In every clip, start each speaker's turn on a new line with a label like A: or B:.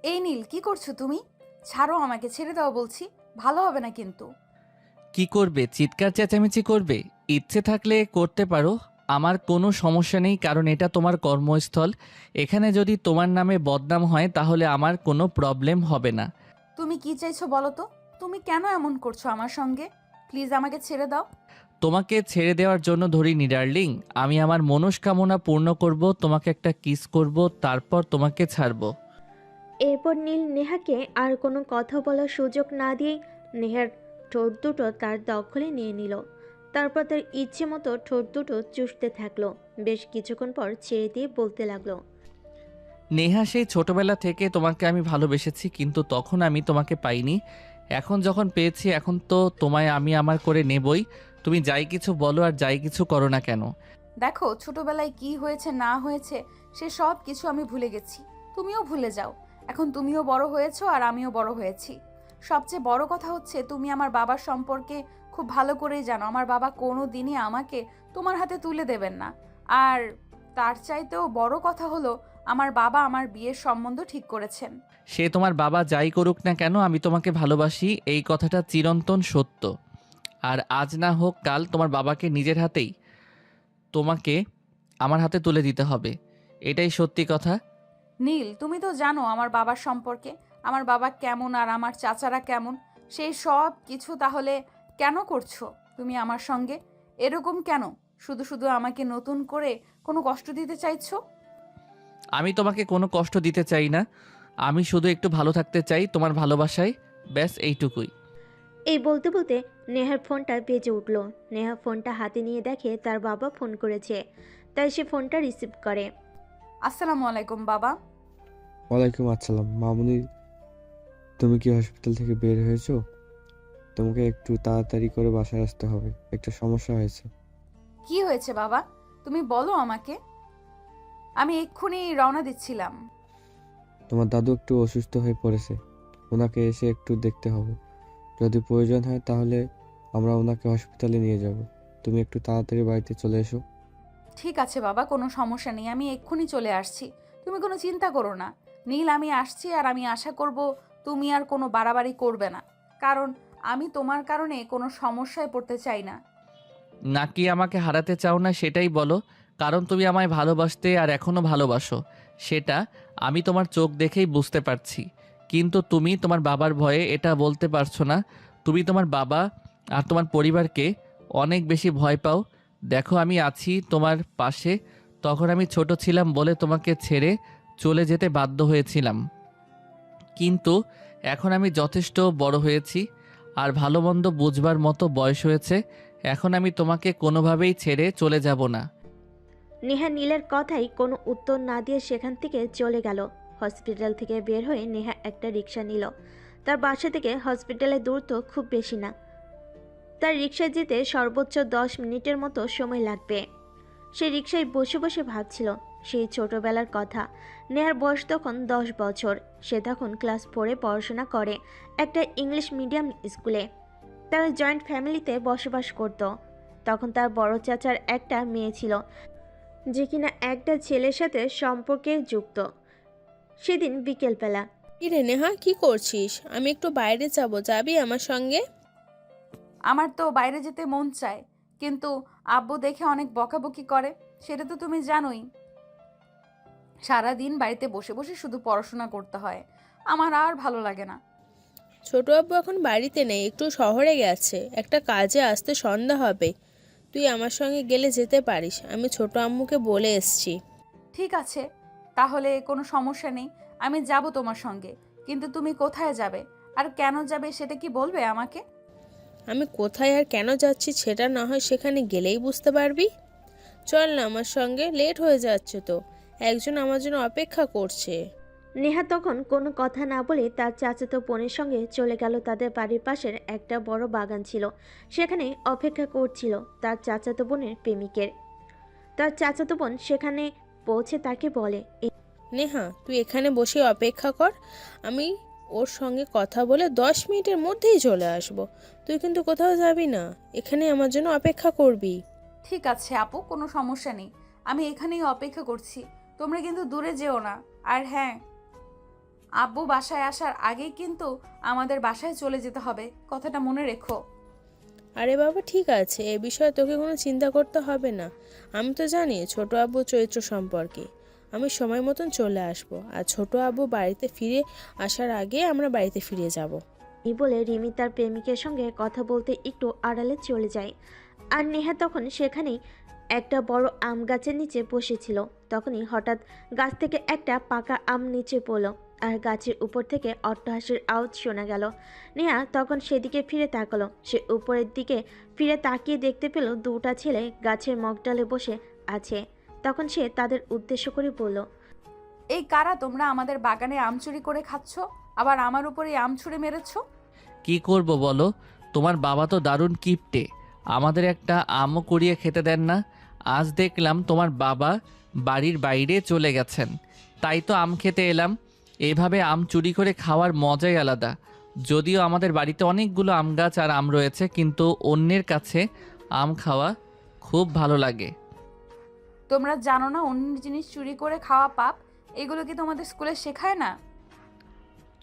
A: এই নীল, কি করছো তুমি? ছাড়ো আমাকে, ছেড়ে দাও বলছি। ভালো হবে না কিন্তু।
B: কি করবে? চিৎকার চেঁচামেচি করবে? ইচ্ছে থাকলে করতে পারো। আমার কোনো সমস্যা নেই, কারণ এটা তোমার কর্মস্থল। এখানে যদি তোমার নামে বদনাম হয় তাহলে আমার কোনো প্রবলেম হবে না।
A: তুমি কি চাইছো বলো তো? তুমি কেন এমন করছো আমার সঙ্গে? প্লিজ আমাকে ছেড়ে দাও।
B: তোমাকে ছেড়ে দেওয়ার জন্য ধরিনি ডার্লিং। আমি আমার মনস্কামনা পূর্ণ করব, তোমাকে একটা কিস করব, তারপর তোমাকে ছাড়বো।
C: এরপর নীল নেহাকে আর কোনো কথা বলার সুযোগ না দিয়েই নেহার ঠোঁট দুটো তার দখলে নিয়ে নিল। তারপর তার ইচ্ছে মতো ঠোঁট দুটো চুষতে থাকলো। বেশ কিছুক্ষণ পর ছেড়ে দিয়ে বলতে লাগলো,
B: নেহা, সেই ছোটবেলা থেকে তোমাকে আমি ভালোবেসেছি, কিন্তু তখন আমি তোমাকে পাইনি। এখন যখন পেয়েছি, এখন তো তোমায় আমি আমার করে নেবই। তুমি যাই কিছু বলো আর যাই কিছু করো না কেন।
A: দেখো, ছোটবেলায় কি হয়েছে না হয়েছে সে সব কিছু আমি ভুলে গেছি। তুমিও ভুলে যাও। এখন তুমিও বড় হয়েছো আর আমিও বড় হয়েছি। সবচেয়ে বড় কথা হচ্ছে, তুমি আমার বাবার সম্পর্কে খুব ভালো করেই জানো। আমার বাবা কোনো দিনই আমাকে তোমার হাতে তুলে দেবেন না। আর তার চাইতেও বড় কথা হলো, আমার বাবা আমার বিয়ের সম্বন্ধ ঠিক করেছেন।
B: সে তোমার বাবা যাই করুক না কেন, আমি তোমাকে ভালোবাসি, এই কথাটা চিরন্তন সত্য। আর আজ না হোক কাল তোমার বাবাকে নিজের হাতেই তোমাকে আমার হাতে তুলে দিতে হবে। এটাই সত্যি কথা।
A: নীল, তুমি তো জানো আমার বাবার সম্পর্কে, আমার বাবা কেমন আর আমার চাচারা কেমন। সেই সব কিছু তাহলে কেন করছো তুমি আমার সঙ্গে? এরকম কেন? শুধু শুধু আমাকে নতুন করে কোনো কষ্ট দিতে চাইছো?
B: আমি তোমাকে কোনো কষ্ট দিতে চাই না। আমি শুধু একটু ভালো থাকতে চাই তোমার ভালোবাসায়, ব্যাস এইটুকুই।
C: এই বলতে বলতে নেহার ফোনটা বেজে উঠল। নেহা ফোনটা হাতে নিয়ে দেখে তার বাবা ফোন করেছে, তাই সে ফোনটা রিসিভ করে।
A: আসসালামু আলাইকুম বাবা।
D: ওয়ালাইকুম আসসালাম মামুনি। তুমি কি হসপিটাল থেকে বের হয়েছো? তোমাকে একটু তাড়াতাড়ি করে বাসায় আসতে হবে, একটা সমস্যা হয়েছে।
A: কি হয়েছে বাবা? তুমি বলো আমাকে। আমি এক্ষুনি রওনা দিচ্ছিলাম।
D: তোমার দাদু একটু অসুস্থ হয়ে পড়েছে, ওনাকে এসে একটু দেখতে হবে। যদি প্রয়োজন হয় তাহলে আমরা ওনাকে হসপিটালে নিয়ে যাব। তুমি একটু তাড়াতাড়ি বাড়িতে চলে এসো।
A: ঠিক আছে বাবা, কোনো সমস্যা নেই, আমি এক্ষুনি চলে আসছি। তুমি কোনো চিন্তা করো না নীল, আমি আসছি। আর আমি আশা করব তুমি আর কোনো বাড়াবাড়ি করবে না, কারণ আমি তোমার কারণে কোনো সমস্যায় পড়তে চাই না।
B: নাকি আমাকে হারাতে চাও না সেটাই বলো। কারণ তুমি আমায় ভালোবাসতে আর এখনও ভালোবাসো, সেটা আমি তোমার চোখ দেখেই বুঝতে পারছি। কিন্তু তুমি তোমার বাবার ভয়ে এটা বলতে পারছো না। তুমি তোমার বাবা আর তোমার পরিবারকে অনেক বেশি ভয় পাও। দেখো, আমি আছি তোমার পাশে। তখন আমি ছোট ছিলাম বলে তোমাকে ছেড়ে চলে যেতে বাধ্য হয়েছিলাম, কিন্তু এখন আমি যথেষ্ট বড় হয়েছি আর ভালো মন্দ বুঝবার মতো বয়স হয়েছে। এখন আমি তোমাকে কোনোভাবেই ছেড়ে চলে যাব না।
C: নেহা নীলের কথাই কোনো উত্তর না দিয়ে সেখান থেকে চলে গেল। হসপিটাল থেকে বের হয়ে নেহা একটা রিক্সা নিল। তার বাসা থেকে হসপিটালের দূরত্ব খুব বেশি না। তার রিক্সায় যেতে সর্বোচ্চ 10 মিনিটের মতো সময় লাগবে। সে রিক্সায় বসে বসে ভাবছিল সেই ছোটবেলার কথা। নেহার বয়স তখন 10 বছর। সে তখন ক্লাস 4-এ পড়াশোনা করে একটা ইংলিশ মিডিয়াম স্কুলে। তারা জয়েন্ট ফ্যামিলিতে বসবাস করত। তখন তার বড় চাচার একটা মেয়ে ছিল, যে কিনা একটা ছেলের সাথে সম্পর্কে যুক্ত। সেদিন বিকেলবেলা
E: কিরে নেহা, কি করছিস? আমি একটু বাইরে যাব, যাবি আমার সঙ্গে?
A: আমার তো বাইরে যেতে মন চায়, কিন্তু আব্বু দেখে অনেক বকাবকি করে। সেটা তো তুমি জানোই। সারা দিন বাড়িতে বসে বসে শুধু পড়াশোনা করতে হয়, আমার আর ভালো লাগে না।
E: ছোট আব্বু এখন বাড়িতে নেই, একটু শহরে গেছে, একটা কাজে আসতে সন্ধ্যা হবে। তুই আমার সঙ্গে গেলে যেতে পারিস, আমি ছোট আম্মুকে বলে এসছি।
A: ঠিক আছে, তাহলে কোনো সমস্যা নেই, আমি যাব তোমার সঙ্গে। কিন্তু তুমি কোথায় যাবে আর কেন যাবে সেটা কি বলবে আমাকে?
E: আমি কোথায় আর কেন যাচ্ছি সেটা না হয় সেখানে গেলেই বুঝতে পারবি। চল না আমার সঙ্গে, লেট হয়ে যাচ্ছে তো, একজন আমার জন্য অপেক্ষা করছে।
C: নেহা তখন কোনো কথা না বলে তার চাচাতো বোনের সঙ্গে চলে গেল। তাদের বাড়ির পাশের একটা বড় বাগান ছিল, সেখানে অপেক্ষা করছিল তার চাচাতো বোনের প্রেমিকের। তার চাচাতো বোন সেখানে পৌঁছে তাকে বলে,
E: নেহা, তুই এখানে বসে অপেক্ষা কর, আমি ওর সঙ্গে কথা বলে 10 মিনিটের মধ্যেই চলে আসব। তুই কিন্তু কোথাও যাবি না, এখানে আমার জন্য অপেক্ষা করবি।
A: ঠিক আছে আপু, কোনো সমস্যা নেই, আমি এখানেই অপেক্ষা করছি। তোমরা কিন্তু দূরে যেও না। আর হ্যাঁ, আব্বু বাসায় আসার আগেই কিন্তু আমাদের বাসায় চলে যেতে হবে, কথাটা মনে রেখো।
E: আরে বাবা ঠিক আছে, এ বিষয়ে তোকে কোনো চিন্তা করতে হবে না। আমি তো জানি ছোট আব্বু চরিত্র সম্পর্কে। আমি সময় মতন চলে আসব, আর ছোট আব্বু বাড়িতে ফিরে আসার আগে আমরা বাড়িতে ফিরে যাব।
C: এই বলে রিমি তার প্রেমিকের সঙ্গে কথা বলতে একটু আড়ালে চলে যায়। আর নেহা তখন সেখানেই একটা বড় আম গাছের নিচে বসেছিল। তখনই হঠাৎ গাছ থেকে একটা পাকা আম নিচে পড়ল, আর গাছের উপর থেকে অট্টহাসির আওয়াজ শোনা গেল। নেহা তখন সেদিকে ফিরে তাকালো। সে উপরের দিকে ফিরে তাকিয়ে দেখতে পেল দুটা ছেলে গাছের মগডালে বসে আছে। তখন সে তাদের উদ্দেশ্য করে বলল,
A: এই কারা তোমরা? আমাদের বাগানে আম চুরি করে খাচ্ছ, আবার আমার উপরে আম ছুঁড়ে মেরেছো।
B: কি করব বলো, তোমার বাবা তো দারুণ কিপটে, আমাদের একটা আমও কুড়িয়ে খেতে দেন না। আজ দেখলাম তোমার বাবা বাড়ির বাইরে চলে গেছেন, তাই তো আম খেতে এলাম। এইভাবে আম চুরি করে খাওয়ার মজাই আলাদা। যদিও আমাদের বাড়িতে অনেকগুলো আম গাছ আর আম রয়েছে, কিন্তু অন্যের কাছে আম খাওয়া খুব ভালো লাগে।
A: তোমরা জানো না অন্য জিনিস চুরি করে খাওয়া পাপ? এগুলো কি তোমাদের স্কুলে শেখায় না?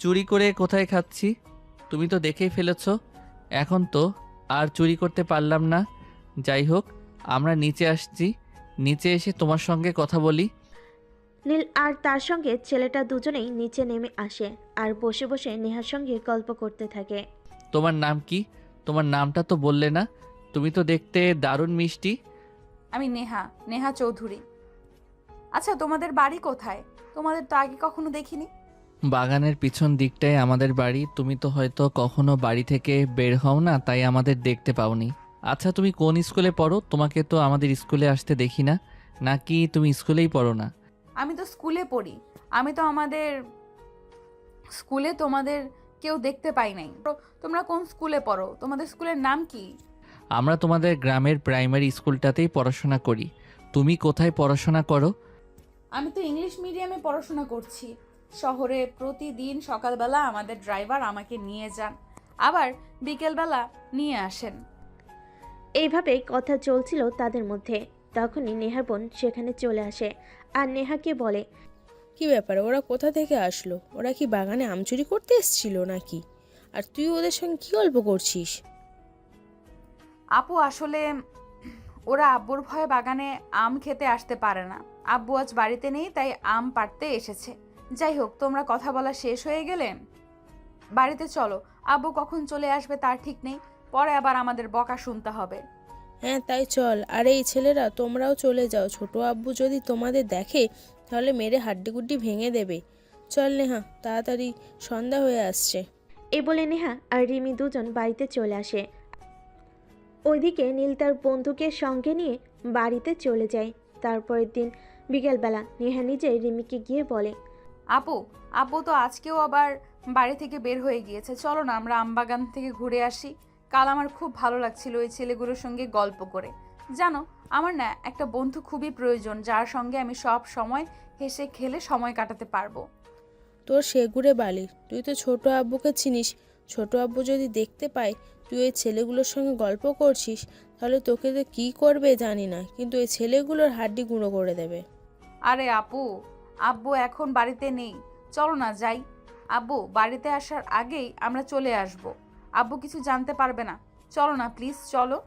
B: চুরি করে কোথায় খাচ্ছি তুমি তো দেখেই ফেলেছ। এখন তো আর চুরি করতে পারলাম না। যাই হোক, আমরা নিচে আসছি, নিচে এসে তোমার সঙ্গে কথা বলি।
C: নীল আর তার সঙ্গে ছেলেটা দুজনেই নিচে নেমে আসে আর বসে বসে নেহার সঙ্গে গল্প করতে থাকে।
B: তোমার নাম কি? তোমার নামটা তো বললে না। তুমি তো দেখতে দারুণ মিষ্টি।
A: আমি নেহা, নেহা চৌধুরী। আচ্ছা, তোমাদের বাড়ি কোথায়? তোমাদের তো আগে কখনো দেখিনি।
B: বাগানের পিছন দিকটায় আমাদের বাড়ি। তুমি তো হয়তো কখনো বাড়ি থেকে বের হও না, তাই আমাদের দেখতে পাওনি। আচ্ছা, তুমি কোন স্কুলে পড়ো? তোমাকে তো আমাদের স্কুলে আসতে দেখি না। নাকি তুমি স্কুলেই পড়ো না?
A: আমি তো স্কুলে পড়ি। আমি তো আমাদের স্কুলে তোমাদের কেউ দেখতে পাই নাই। তোমরা কোন স্কুলে পড়ো? তোমাদের স্কুলের নাম কি?
B: আমরা তোমাদের গ্রামের প্রাইমারি স্কুলটাতেই পড়াশোনা করি। তুমি কোথায় পড়াশোনা করো?
A: আমি তো ইংলিশ মিডিয়ামে পড়াশোনা করছি। শহরে প্রতিদিন সকালবেলা আমাদের ড্রাইভার আমাকে নিয়ে যান, আবার বিকেলবেলা নিয়ে আসেন।
C: এইভাবেই কথা চলছিল তাদের মধ্যে। তখনই নেহার বোন সেখানে চলে আসে আর নেহাকে বলে,
E: কি ব্যাপার, ওরা কোথা থেকে আসলো? ওরা কি বাগানে আম চুরি করতে এসেছিল নাকি? আর তুই ওদের সঙ্গে কি গল্প করছিস?
A: আপু, আসলে ওরা আব্বুর ভয়ে বাগানে আম খেতে আসতে পারে না। আব্বু আজ বাড়িতে নেই, তাই আম পাড়তে এসেছে। যাই হোক, তোমরা কথা বলা শেষ হয়ে গেলে বাড়িতে চলো। আব্বু কখন চলে আসবে তার ঠিক নেই, পরে আবার আমাদের বকা শুনতে হবে।
E: হ্যাঁ তাই চল। আর এই ছেলেরা তোমরাও চলে যাও, ছোট আব্বু যদি তোমাদের দেখে তাহলে মেরে হাড্ডিগুড্ডি ভেঙে দেবে। চল নেহা, তাড়াতাড়ি সন্ধ্যা হয়ে আসছে।
C: এই বলে নেহা আর রিমি দুজন বাড়িতে চলে আসে। ওইদিকে নীল তার বন্ধুকে সঙ্গে নিয়ে বাড়িতে চলে যায়। তারপরের দিন বিকেলবেলা নেহা নিজে রিমিকে গিয়ে বলে,
A: আপু, আপু তো আজকেও আবার বাড়ি থেকে বের হয়ে গিয়েছে। চলো না আমরা আমবাগান থেকে ঘুরে আসি। কাল আমার খুব ভালো লাগছিল ওই ছেলেগুলোর সঙ্গে গল্প করে। জানো, আমার না একটা বন্ধু খুবই প্রয়োজন, যার সঙ্গে আমি সব সময় হেসে খেলে সময় কাটাতে পারবো।
E: তোর সেগুড়ে বালি, তুই তো ছোট আব্বুকে চিনিস। ছোট আব্বু যদি দেখতে পায় তুই ওই ছেলেগুলোর সঙ্গে গল্প করছিস, তাহলে তোকে তো কী করবে জানি না, কিন্তু ওই ছেলেগুলোর হাড্ডি গুঁড়ো করে দেবে।
A: আরে আপু, আব্বু এখন বাড়িতে নেই, চলো না যাই। আব্বু বাড়িতে আসার আগেই আমরা চলে আসব। আব্বু কিছু জানতে পারবে না। চলো না প্লিজ, চলো।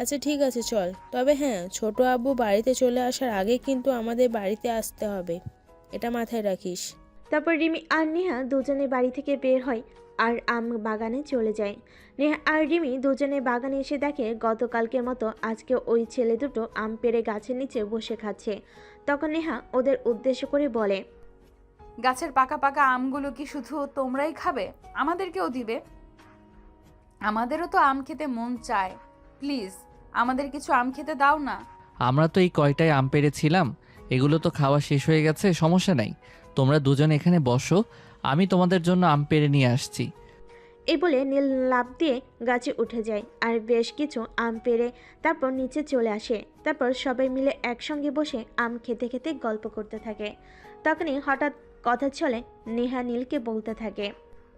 E: আচ্ছা ঠিক আছে চল, তবে হ্যাঁ, ছোট আব্বু বাড়িতে চলে আসার আগে কিন্তু আমাদের বাড়িতে আসতে হবে, এটা মাথায় রাখিস।
C: তারপর রিমি আর নেহা দুজনে বাড়ি থেকে বের হয় আর আম বাগানে চলে যায়। নেহা আর রিমি দুজনে বাগানে এসে দেখে গতকালকের মতো আজকে ওই ছেলে দুটো আম পেড়ে গাছের নিচে বসে খাচ্ছে। তখন নেহা ওদের উদ্দেশ্য করে বলে,
A: গাছের পাকা পাকা আমগুলো কি শুধু তোমরাই খাবে? আমাদেরকেও দিবে? আমাদেরও তো আম খেতে মন চায়। প্লিজ আমাদের কিছু আম খেতে দাও না।
B: আমরা তো এই কয়টায় আম পেড়েছিলাম, এগুলো তো খাওয়া শেষ হয়ে গেছে। সমস্যা নাই, তোমরা দুজন এখানে বসো, আমি তোমাদের জন্য আম পেড়ে নিয়ে আসছি।
C: এই বলে নীল লাফ দিয়ে গাছে উঠে যায় আর বেশ কিছু আম পেড়ে তারপর নিচে চলে আসে। তারপর সবাই মিলে একসঙ্গে বসে আম খেতে খেতে গল্প করতে থাকে। তখনই হঠাৎ কথা চলে নেহা নীলকে বলতে থাকে,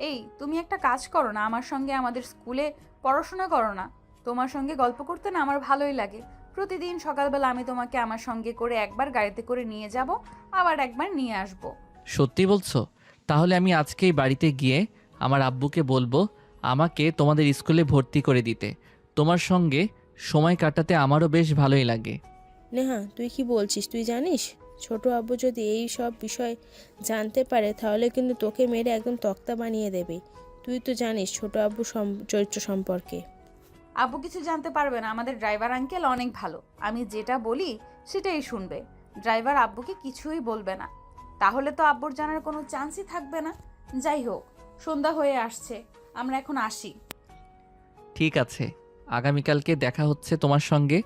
A: এই তুমি একটা কাজ করো না, আমার সঙ্গে আমাদের স্কুলে পড়াশোনা করো না? তোমার সঙ্গে গল্প করতে না আমার ভালোই লাগে। প্রতিদিন সকালবেলা আমি তোমাকে আমার সঙ্গে করে একবার গাড়িতে করে নিয়ে যাব, আবার একবার নিয়ে আসব।
B: সত্যি বলছো? তাহলে আমি আজকেই বাড়িতে গিয়ে আমার আব্বুকে বলবো আমাকে তোমাদের স্কুলে ভর্তি করে দিতে। তোমার সঙ্গে সময় কাটাতে আমারও বেশ ভালোই লাগে।
E: নেহা, তুই কি বলছিস? তুই জানিস ছোট আব্বু যদি এই সব বিষয় জানতে পারে তাহলে কিন্তু তোকে মেরে একদম তক্তা বানিয়ে দেবে। তুই তো জানিস ছোট আব্বু চরিত্র সম্পর্কে।
A: আব্বু কিছু জানতে পারবে না, আমাদের ড্রাইভার আঙ্কেল অনেক ভালো। আমি যেটা বলি সেটাই শুনবে। ড্রাইভার আব্বুকে কিছুই বলবে না। তাহলে তো আব্বুর জানার কোনো চান্সই থাকবে না। যাই হোক, সন্ধ্যা হয়ে আসছে, আমরা এখন আসি।
B: ঠিক আছে, আগামীকালকে দেখা হচ্ছে তোমার সঙ্গে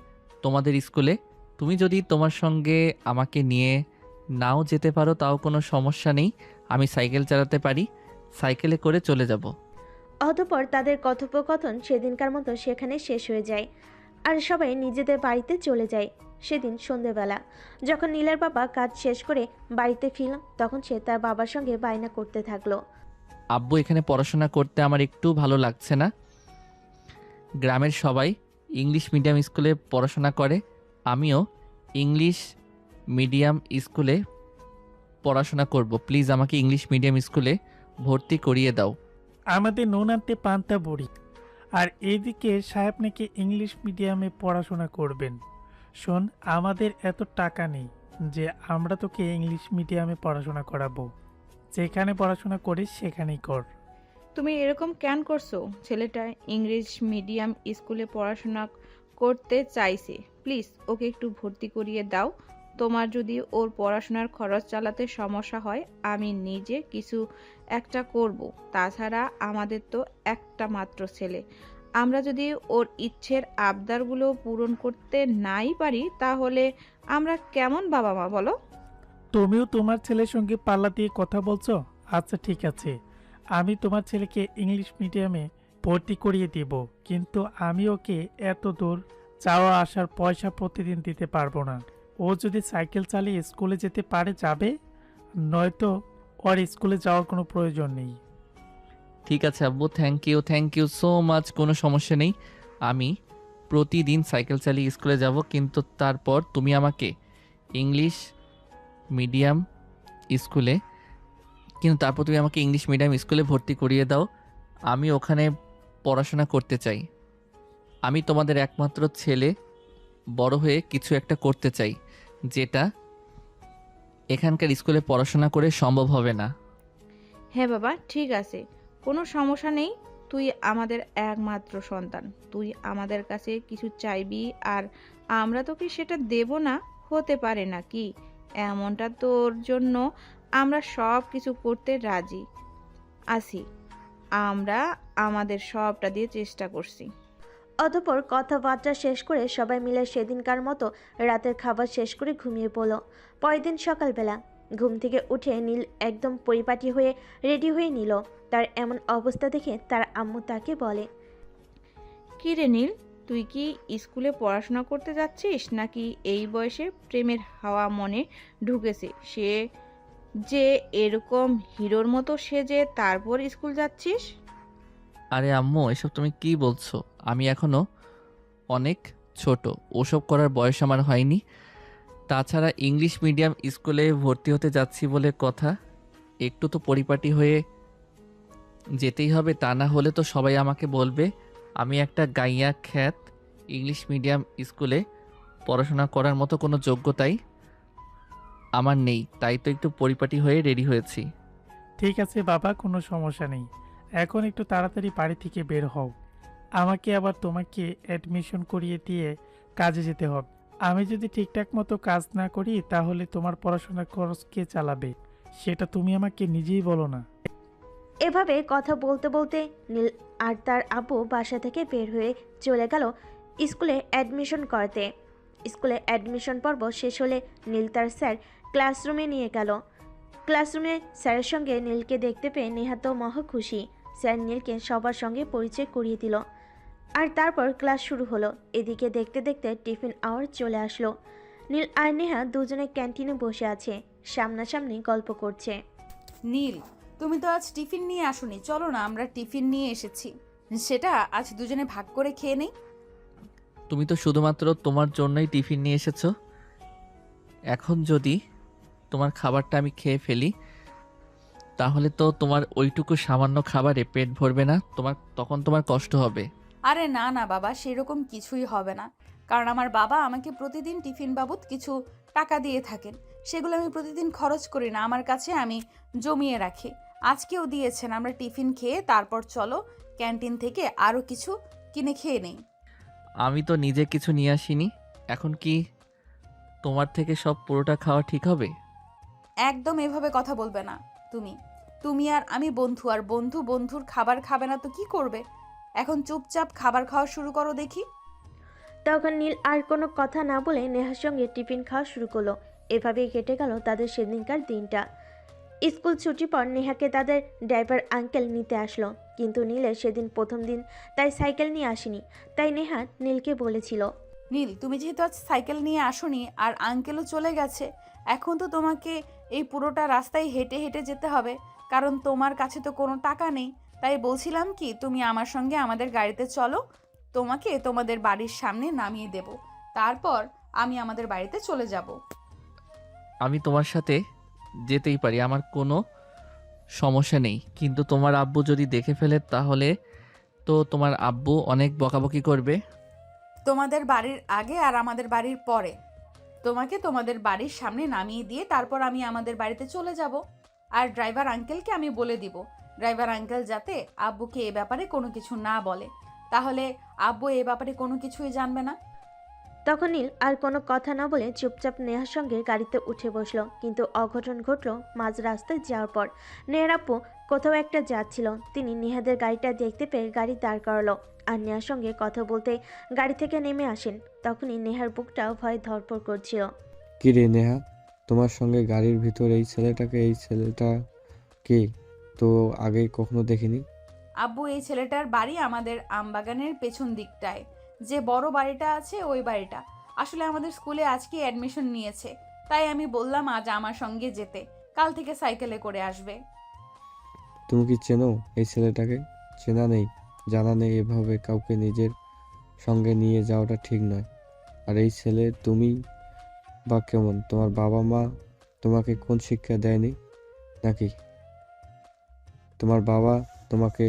B: তোমাদের স্কুলে। তুমি যদি তোমার সঙ্গে আমাকে নিয়ে নাও যেতে পারো তাও কোনো সমস্যা নেই, আমি সাইকেল চালাতে পারি, সাইকেলে করে চলে যাব।
C: অতঃপর তাদের কথোপকথন সেদিনকার মতো সেখানে শেষ হয়ে যায় আর সবাই নিজেদের বাড়িতে চলে যায়। সেদিন সন্ধেবেলা যখন নীলের বাবা কাজ শেষ করে বাড়িতে ফিরল তখন সে তার বাবার সঙ্গে বায়না করতে থাকলো।
B: আব্বু, এখানে পড়াশোনা করতে আমার একটু ভালো লাগছে না। গ্রামের সবাই ইংলিশ মিডিয়াম স্কুলে পড়াশোনা করে, আমিও ইংলিশ মিডিয়াম স্কুলে পড়াশোনা করব। প্লিজ আমাকে ইংলিশ মিডিয়াম স্কুলে ভর্তি করিয়ে দাও।
F: আমাদের নুন আনতে পান্তা বুড়ি, আর এইদিকে সাহেব নাকি ইংলিশ মিডিয়ামে পড়াশোনা করবেন। শোন, আমাদের এত টাকা নেই যে আমরা তোকে ইংলিশ মিডিয়ামে পড়াশোনা করাবো। যেখানে পড়াশোনা করিস সেখানেই কর।
G: তুমি এরকম কেন করছো? ছেলেটা ইংলিশ মিডিয়াম স্কুলে পড়াশোনা করতে চাইছে, প্লিজ ওকে একটু ভর্তি করিয়ে দাও। তোমার যদি ওর পড়াশোনার খরচ চালাতে সমস্যা হয় আমি নিজে কিছু একটা করব। তাছাড়া আমাদের তো একটা মাত্র ছেলে, আমরা যদি ওর ইচ্ছের আবদারগুলো পূরণ করতে নাই পারি তাহলে আমরা কেমন বাবা মা বলো?
F: তুমিও তোমার ছেলের সঙ্গে পাল্লা দিয়ে কথা বলছো? আচ্ছা ঠিক আছে, আমি তোমার ছেলেকে ইংলিশ মিডিয়ামে ভর্তি করিয়ে দিব, কিন্তু আমি ওকে এত দূর যাওয়া আসার পয়সা প্রতিদিন দিতে পারবো না। ও যদি সাইকেল চালিয়ে স্কুলে যেতে পারে যাবে, নয়তো ওর স্কুলে যাওয়ার কোনো প্রয়োজন নেই।
B: ঠিক আছে আব্বু, থ্যাংক ইউ সো মাচ, কোনো সমস্যা নেই। আমি প্রতিদিন সাইকেল চালিয়ে স্কুলে যাব, কিন্তু তারপর তুমি আমাকে ইংলিশ মিডিয়াম স্কুলে ভর্তি করিয়ে দাও। আমি ওখানে পড়াশোনা করতে চাই। আমি তোমাদের একমাত্র ছেলে, বড় হয়ে কিছু একটা করতে চাই, যেটা এখানকার স্কুলে পড়াশোনা করে সম্ভব হবে না।
G: হ্যাঁ বাবা, ঠিক আছে, কোনো সমস্যা নেই। তুই আমাদের একমাত্র সন্তান, তুই আমাদের কাছে কিছু চাইবি আর আমরা তোকে সেটা দেব না, হতে পারে না কি? এমনটা তোর জন্য আমরা সব কিছু করতে রাজি আছি। আমরা আমাদের সবটা দিয়ে চেষ্টা করছি।
C: অতঃপর কথাবার্তা শেষ করে সবাই মিলে সেদিনকার মতো রাতের খাবার শেষ করে ঘুমিয়ে পড়ল। পরের দিন সকালবেলা ঘুম থেকে উঠে নীল একদম পরিপাটি হয়ে রেডি হয়ে নিল। তার এমন অবস্থা দেখে তার আম্মু তাকে বলে,
G: কি রে নীল, তুই কি স্কুলে পড়াশোনা করতে যাচ্ছিস নাকি এই বয়সে প্রেমের হাওয়া মনে ঢুকেছে সে যে এরকম হিরোর মতো সেজে তারপর স্কুল যাচ্ছিস?
B: আরে আম্মু, এসব তুমি কি বলছো? আমি এখনো অনেক ছোট, ওসব করার বয়স আমার হয়নি। তাছাড়া ইংলিশ মিডিয়াম স্কুলে ভর্তি হতে যাচ্ছি বলে কথা, একটু তো পরিপাটি হয়ে যেতেই হবে, তা না হলে তো সবাই আমাকে বলবে আমি একটা গাইয়া খ্যাত। ইংলিশ মিডিয়াম স্কুলে পড়াশোনা করার মতো কোনো যোগ্যতাই আমার নেই, তাই তো একটু পরিপাটি হয়ে রেডি হয়েছি।
F: ঠিক আছে বাবা, কোনো সমস্যা নেই। এখন একটু তাড়াতাড়ি বাড়ি থেকে বের হও, আমাকে আবার তোমাকে অ্যাডমিশন করিয়ে দিয়ে কাজে যেতে হবে। আমি যদি ঠিকঠাক মতো কাজ না করি তাহলে তোমার পড়াশোনার খরচ কে চালাবে সেটা তুমি আমাকে নিজেই বলো না।
C: এভাবে কথা বলতে বলতে নীল আর তার আব্বু বাসা থেকে বের হয়ে চলে গেল স্কুলে অ্যাডমিশন করতে। স্কুলে অ্যাডমিশন পর্ব শেষ হলে নীল তার স্যার ক্লাসরুমে নিয়ে গেল। ক্লাসরুমে স্যারের সঙ্গে নীলকে দেখতে পেয়ে নেহা তো মহা খুশি। স্যার নীলকে সবার সঙ্গে পরিচয় করিয়ে দিল আর তারপর ক্লাস শুরু হলো। এদিকে দেখতে দেখতে টিফিন আওয়ার চলে আসলো। নীল আর নেহা দুজনে ক্যান্টিনে বসে আছে, সামনাসামনি গল্প করছে।
A: নীল, তুমি তো আজ টিফিন নিয়ে আসোনি, চলো না আমরা টিফিন নিয়ে এসেছি, সেটা আজ দুজনে ভাগ করে খেয়ে নেই।
B: তুমি তো শুধুমাত্র তোমার জন্যই টিফিন নিয়ে এসেছো। এখন যদি তোমার খাবারটা আমি খেয়ে ফেলি তাহলে তো তোমার ওইটুকু সামান্য খাবারে পেট ভরবে না, তখন তোমার কষ্ট হবে।
A: আরে না না বাবা, সেরকম কিছুই হবে না। কারণ আমার বাবা আমাকে প্রতিদিন টিফিন বাবদ কিছু টাকা দিয়ে থাকেন। সেগুলো আমি প্রতিদিন খরচ করি না, আমার কাছে আমি জমিয়ে রাখি। আজকেও দিয়েছেন। আমরা টিফিন খেয়ে তারপর চলো ক্যান্টিন থেকে আরও কিছু কিনে খেয়ে নেই।
B: আমি তো নিজে কিছু নিয়ে আসিনি। এখন কি তোমার থেকে সব পুরোটা খাওয়া ঠিক হবে?
A: একদম এভাবে কথা বলবে না। তুমি তুমি আর আমি বন্ধু, আর বন্ধু বন্ধুর খাবার খাবে না তো কি করবে? এখন চুপচাপ খাবার খাওয়া শুরু করো দেখি।
C: তখন নীল আর কোনো কথা না বলে নেহার সঙ্গে টিফিন খাওয়া শুরু করলো। এভাবেই কেটে গেল তাদের সেদিনকার দিনটা। স্কুল ছুটির পর নেহাকে তাদের ড্রাইভার আঙ্কেল নিতে আসলো, কিন্তু নীলের সেদিন প্রথম দিন, তাই সাইকেল নিয়ে আসেনি। তাই নেহা নীলকে বলেছিল,
A: নীল, তুমি যেহেতু আজ সাইকেল নিয়ে আসোনি আর আঙ্কেলও চলে গেছে, এখন তো তোমাকে এই পুরোটা রাস্তায় হেঁটে হেঁটে যেতে হবে, কারণ তোমার কাছে তো কোনো টাকা নেই। তাই বলছিলাম কি, তুমি আমার সঙ্গে আমাদের গাড়িতে চলো, তোমাকে তোমাদের বাড়ির সামনে নামিয়ে দেব, তারপর আমি আমাদের বাড়িতে চলে যাব।
B: আমি তোমার সাথে যেতেই পারি, আমার কোনো সমস্যা নেই। কিন্তু তোমার আব্বু যদি দেখে ফেলে তাহলে তো তোমার আব্বু অনেক বকাবকি করবে।
A: তোমাদের বাড়ির আগে আর আমাদের বাড়ির পরে তোমাকে তোমাদের বাড়ির সামনে নামিয়ে দিয়ে তারপর আমি আমাদের বাড়িতে চলে যাব। আর ড্রাইভার আঙ্কেলকে আমি বলে দিব, ড্রাইভার আঙ্কেল যাতে আব্বুকে এ ব্যাপারে কোনো কিছু না বলে, তাহলে আব্বু এ ব্যাপারে কোনো কিছুই জানবে না।
C: তখন নীল আর কোনো কথা না বলে চুপচাপ নেহার সঙ্গে গাড়িতে উঠে বসলো। কিন্তু অঘটন ঘটলো মাঝ রাস্তায় যাওয়ার পর। নেহার আপু কোথাও একটা যাচ্ছিল, তিনি নেহাদের গাড়িটা দেখতে পেয়ে গাড়ি দাঁড় করালো আর নেহার সঙ্গে কথা বলতে গাড়ি থেকে নেমে আসেন। তখনই নেহার বুকটা ভয়ে ধরপড় করছিল।
D: কি রে নেহা, তোমার সঙ্গে গাড়ির ভিতর এই ছেলেটা কে? তো আগে কখনো দেখিনি।
A: আব্বু, এই ছেলেটার বাড়ি আমাদের আমবাগানের পেছন দিকটায়, যে বড় বাড়িটা আছে ওই বাড়িটা। আসলে আমাদের স্কুলে আজকে অ্যাডমিশন নিয়েছে, তাই আমি বললাম আজ আমার সঙ্গে যেতে, কাল থেকে সাইকেলে করে আসবে।
D: তুমি কি চেনো এই ছেলেটাকে? চেনা নেই, জানা নেই, এভাবে কাউকে নিজের সঙ্গে নিয়ে যাওয়াটা ঠিক নয়। আর এই ছেলে তুমি বা কেমন? তোমার বাবা মা তোমাকে কোন শিক্ষা দেয়নি নাকি? তোমার বাবা তোমাকে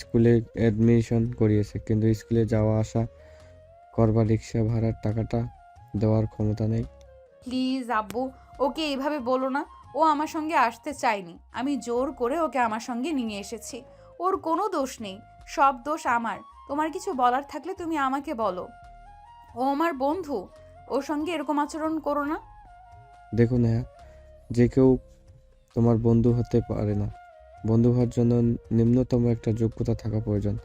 D: স্কুলে অ্যাডমিশন করিয়েছে, কিন্তু স্কুলে যাওয়া আসা করবা রিক্সা ভাড়ার টাকাটা দেওয়ার ক্ষমতা নেই।
A: প্লিজ আব্বু, ওকে এভাবে বলো না। ও আমার সঙ্গে আসতে চায়নি, আমি জোর করে ওকে আমার সঙ্গে নিয়ে এসেছি। ওর কোনো দোষ নেই, সব দোষ আমার। তোমার কিছু বলার থাকলে তুমি আমাকে বলো। ও আমার বন্ধু, ওর সঙ্গে এরকম আচরণ করো না।
D: দেখো নেহা, যে কেউ তোমার বন্ধু হতে পারে না। বন্ধু হওয়ার জন্য নিম্নতম একটা যোগ্যতা থাকা প্রয়োজন।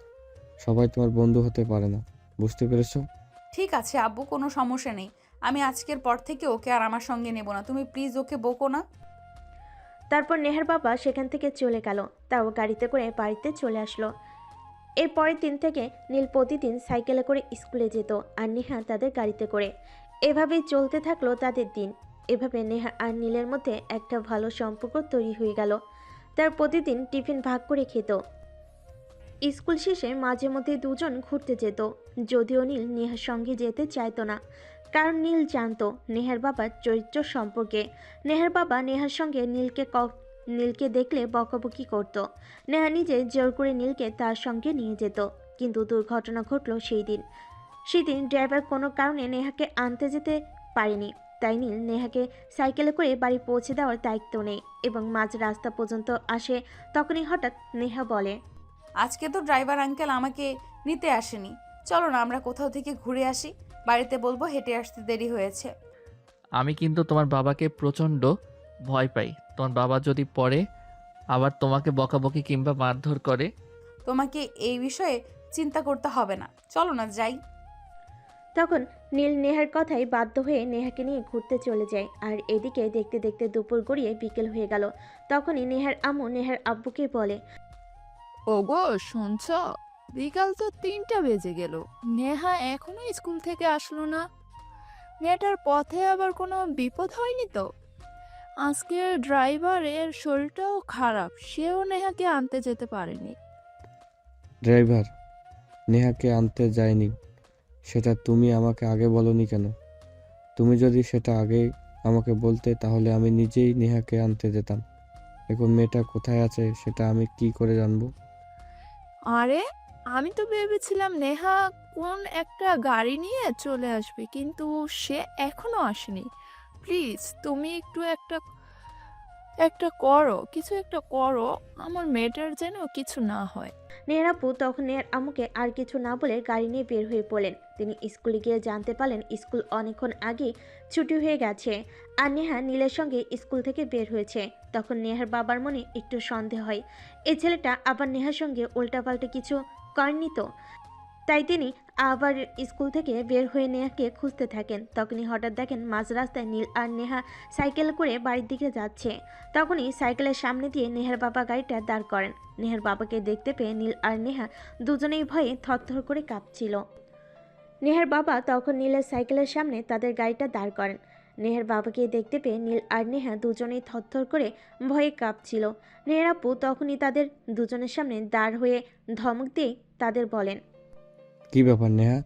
D: সবাই তোমার বন্ধু হতে পারে না, বুঝতে পেরেছো?
A: ঠিক আছে আব্বু, কোনো সমস্যা নেই। আমি আজকের পর থেকে ওকে আর আমার সঙ্গে নেব না। তুমি প্লিজ ওকে বকো না।
C: তারপর নেহার বাবা সেখান থেকে চলে গেল, তাও গাড়িতে করে বাড়িতে চলে আসলো। এর পরের দিন থেকে নীল প্রতিদিন সাইকেলে করে স্কুলে যেত আর নেহা তাদের গাড়িতে করে। এভাবেই চলতে থাকলো তাদের দিন। এভাবে নেহা আর নীলের মধ্যে একটা ভালো সম্পর্ক তৈরি হয়ে গেল। তার প্রতিদিন টিফিন ভাগ করে খেত। স্কুল শেষে মাঝে মধ্যে দুজন ঘুরতে যেত, যদিও নীল নেহার সঙ্গে যেতে চাইতো না, কারণ নীল জানতো নেহার বাবার চরিত্র সম্পর্কে। নেহার বাবা নেহার সঙ্গে নীলকে দেখলে বকাবকি করত। নেহা নিজে জোর করে নীলকে তার সঙ্গে নিয়ে যেত, কিন্তু দুর্ঘটনা ঘটল সেদিন ড্রাইভার কোনো কারণে নেহাকে আনতে যেতে পারেনি। তাই নীল নেহাকে সাইকেলে করে বাড়ি পৌঁছে দেওয়ার দায়িত্ব নেয় এবং মাঝ রাস্তা পর্যন্ত আসে। তখনই হঠাৎ নেহা বলে,
A: আজকে তো ড্রাইভার আঙ্কেল আমাকে নিতে আসেনি, চলো না আমরা কোথাও থেকে ঘুরে আসি। বাড়িতে বলবো হেঁটে আসতে দেরি হয়েছে।
B: আমি কিন্তু তোমার বাবাকে প্রচণ্ড ভয় পাই। তোমার বাবা যদি পরে আবার তোমাকে বকাবকি কিংবা মারধর করে।
A: তোমাকে এই বিষয়ে চিন্তা করতে হবে না, চলো না যাই।
C: তখন নীল নেহার কথায় বাধ্য হয়ে নেহাকে নিয়ে ঘুরতে চলে যায়। আর এদিকে দেখতে দেখতে দুপুর গড়িয়ে বিকেল হয়ে গেল। তখনই নেহার আম্মু নেহার আব্বুকে বলে,
H: ওগো শুনছ, বিকাল তো 3টা বেজে গেল, নেহা এখনো স্কুল থেকে আসলো না। মেয়েটার পথে আবার কোনো বিপদ হয়নি তো? আজকে ড্রাইভারের শরীরটাও খারাপ, সেও নেহাকে আনতে যেতে পারেনি।
D: ড্রাইভার নেহাকে আনতে যায়নি, সেটা তুমি আমাকে আগে বলনি কেন? তুমি যদি সেটা আগে আমাকে বলতে তাহলে আমি নিজেই নেহাকে আনতে যেতাম। এখন মেয়েটা কোথায় আছে সেটা আমি কি করে জানবো?
H: আরে আমি তো ভেবেছিলাম নেহা কোন একটা গাড়ি নিয়ে চলে আসবে, কিন্তু সে এখনো আসেনি। প্লিজ তুমি একটু একটা একটা করো, কিছু একটা করো, আমার মেয়েটার যেন কিছু না হয়।
C: নেহার আপু তখন নেহার আম্মুকে আর কিছু না বলে গাড়ি নিয়ে বের হয়ে পড়লেন। তিনি স্কুলে গিয়ে জানতে পারলেন স্কুল অনেকক্ষণ আগেই ছুটি হয়ে গেছে আর নেহা নীলের সঙ্গে স্কুল থেকে বের হয়েছে। তখন নেহার বাবার মনে একটু সন্দেহ হয়, এই ছেলেটা আবার নেহার সঙ্গে উল্টাপাল্টা কিছু করেননি তো। তাই তিনি আবার স্কুল থেকে বের হয়ে নেহাকে খুঁজতে থাকেন। তখনই হঠাৎ দেখেন মাঝ রাস্তায় নীল আর নেহা সাইকেল করে বাড়ির দিকে যাচ্ছে। তখনই সাইকেলের সামনে দিয়ে নেহার বাবা গাড়িটা দাঁড় করেন। নেহার বাবাকে দেখতে পেয়ে নীল আর নেহা দুজনেই ভয়ে থরথর করে কাঁপছিল। নেহার বাবা তখন নীলের সাইকেলের সামনে তাদের গাড়িটা দাঁড় করেন। নেহার বাবাকে দেখতে পেয়ে নীল আর নেহা দুজনেই থরথর করে ভয়ে কাঁপছিল। নেহার আপু তখনই তাদের দুজনের সামনে দাঁড় হয়ে ধমক দিয়ে তাদের বলেন,
D: কি ব্যাপার নেহা,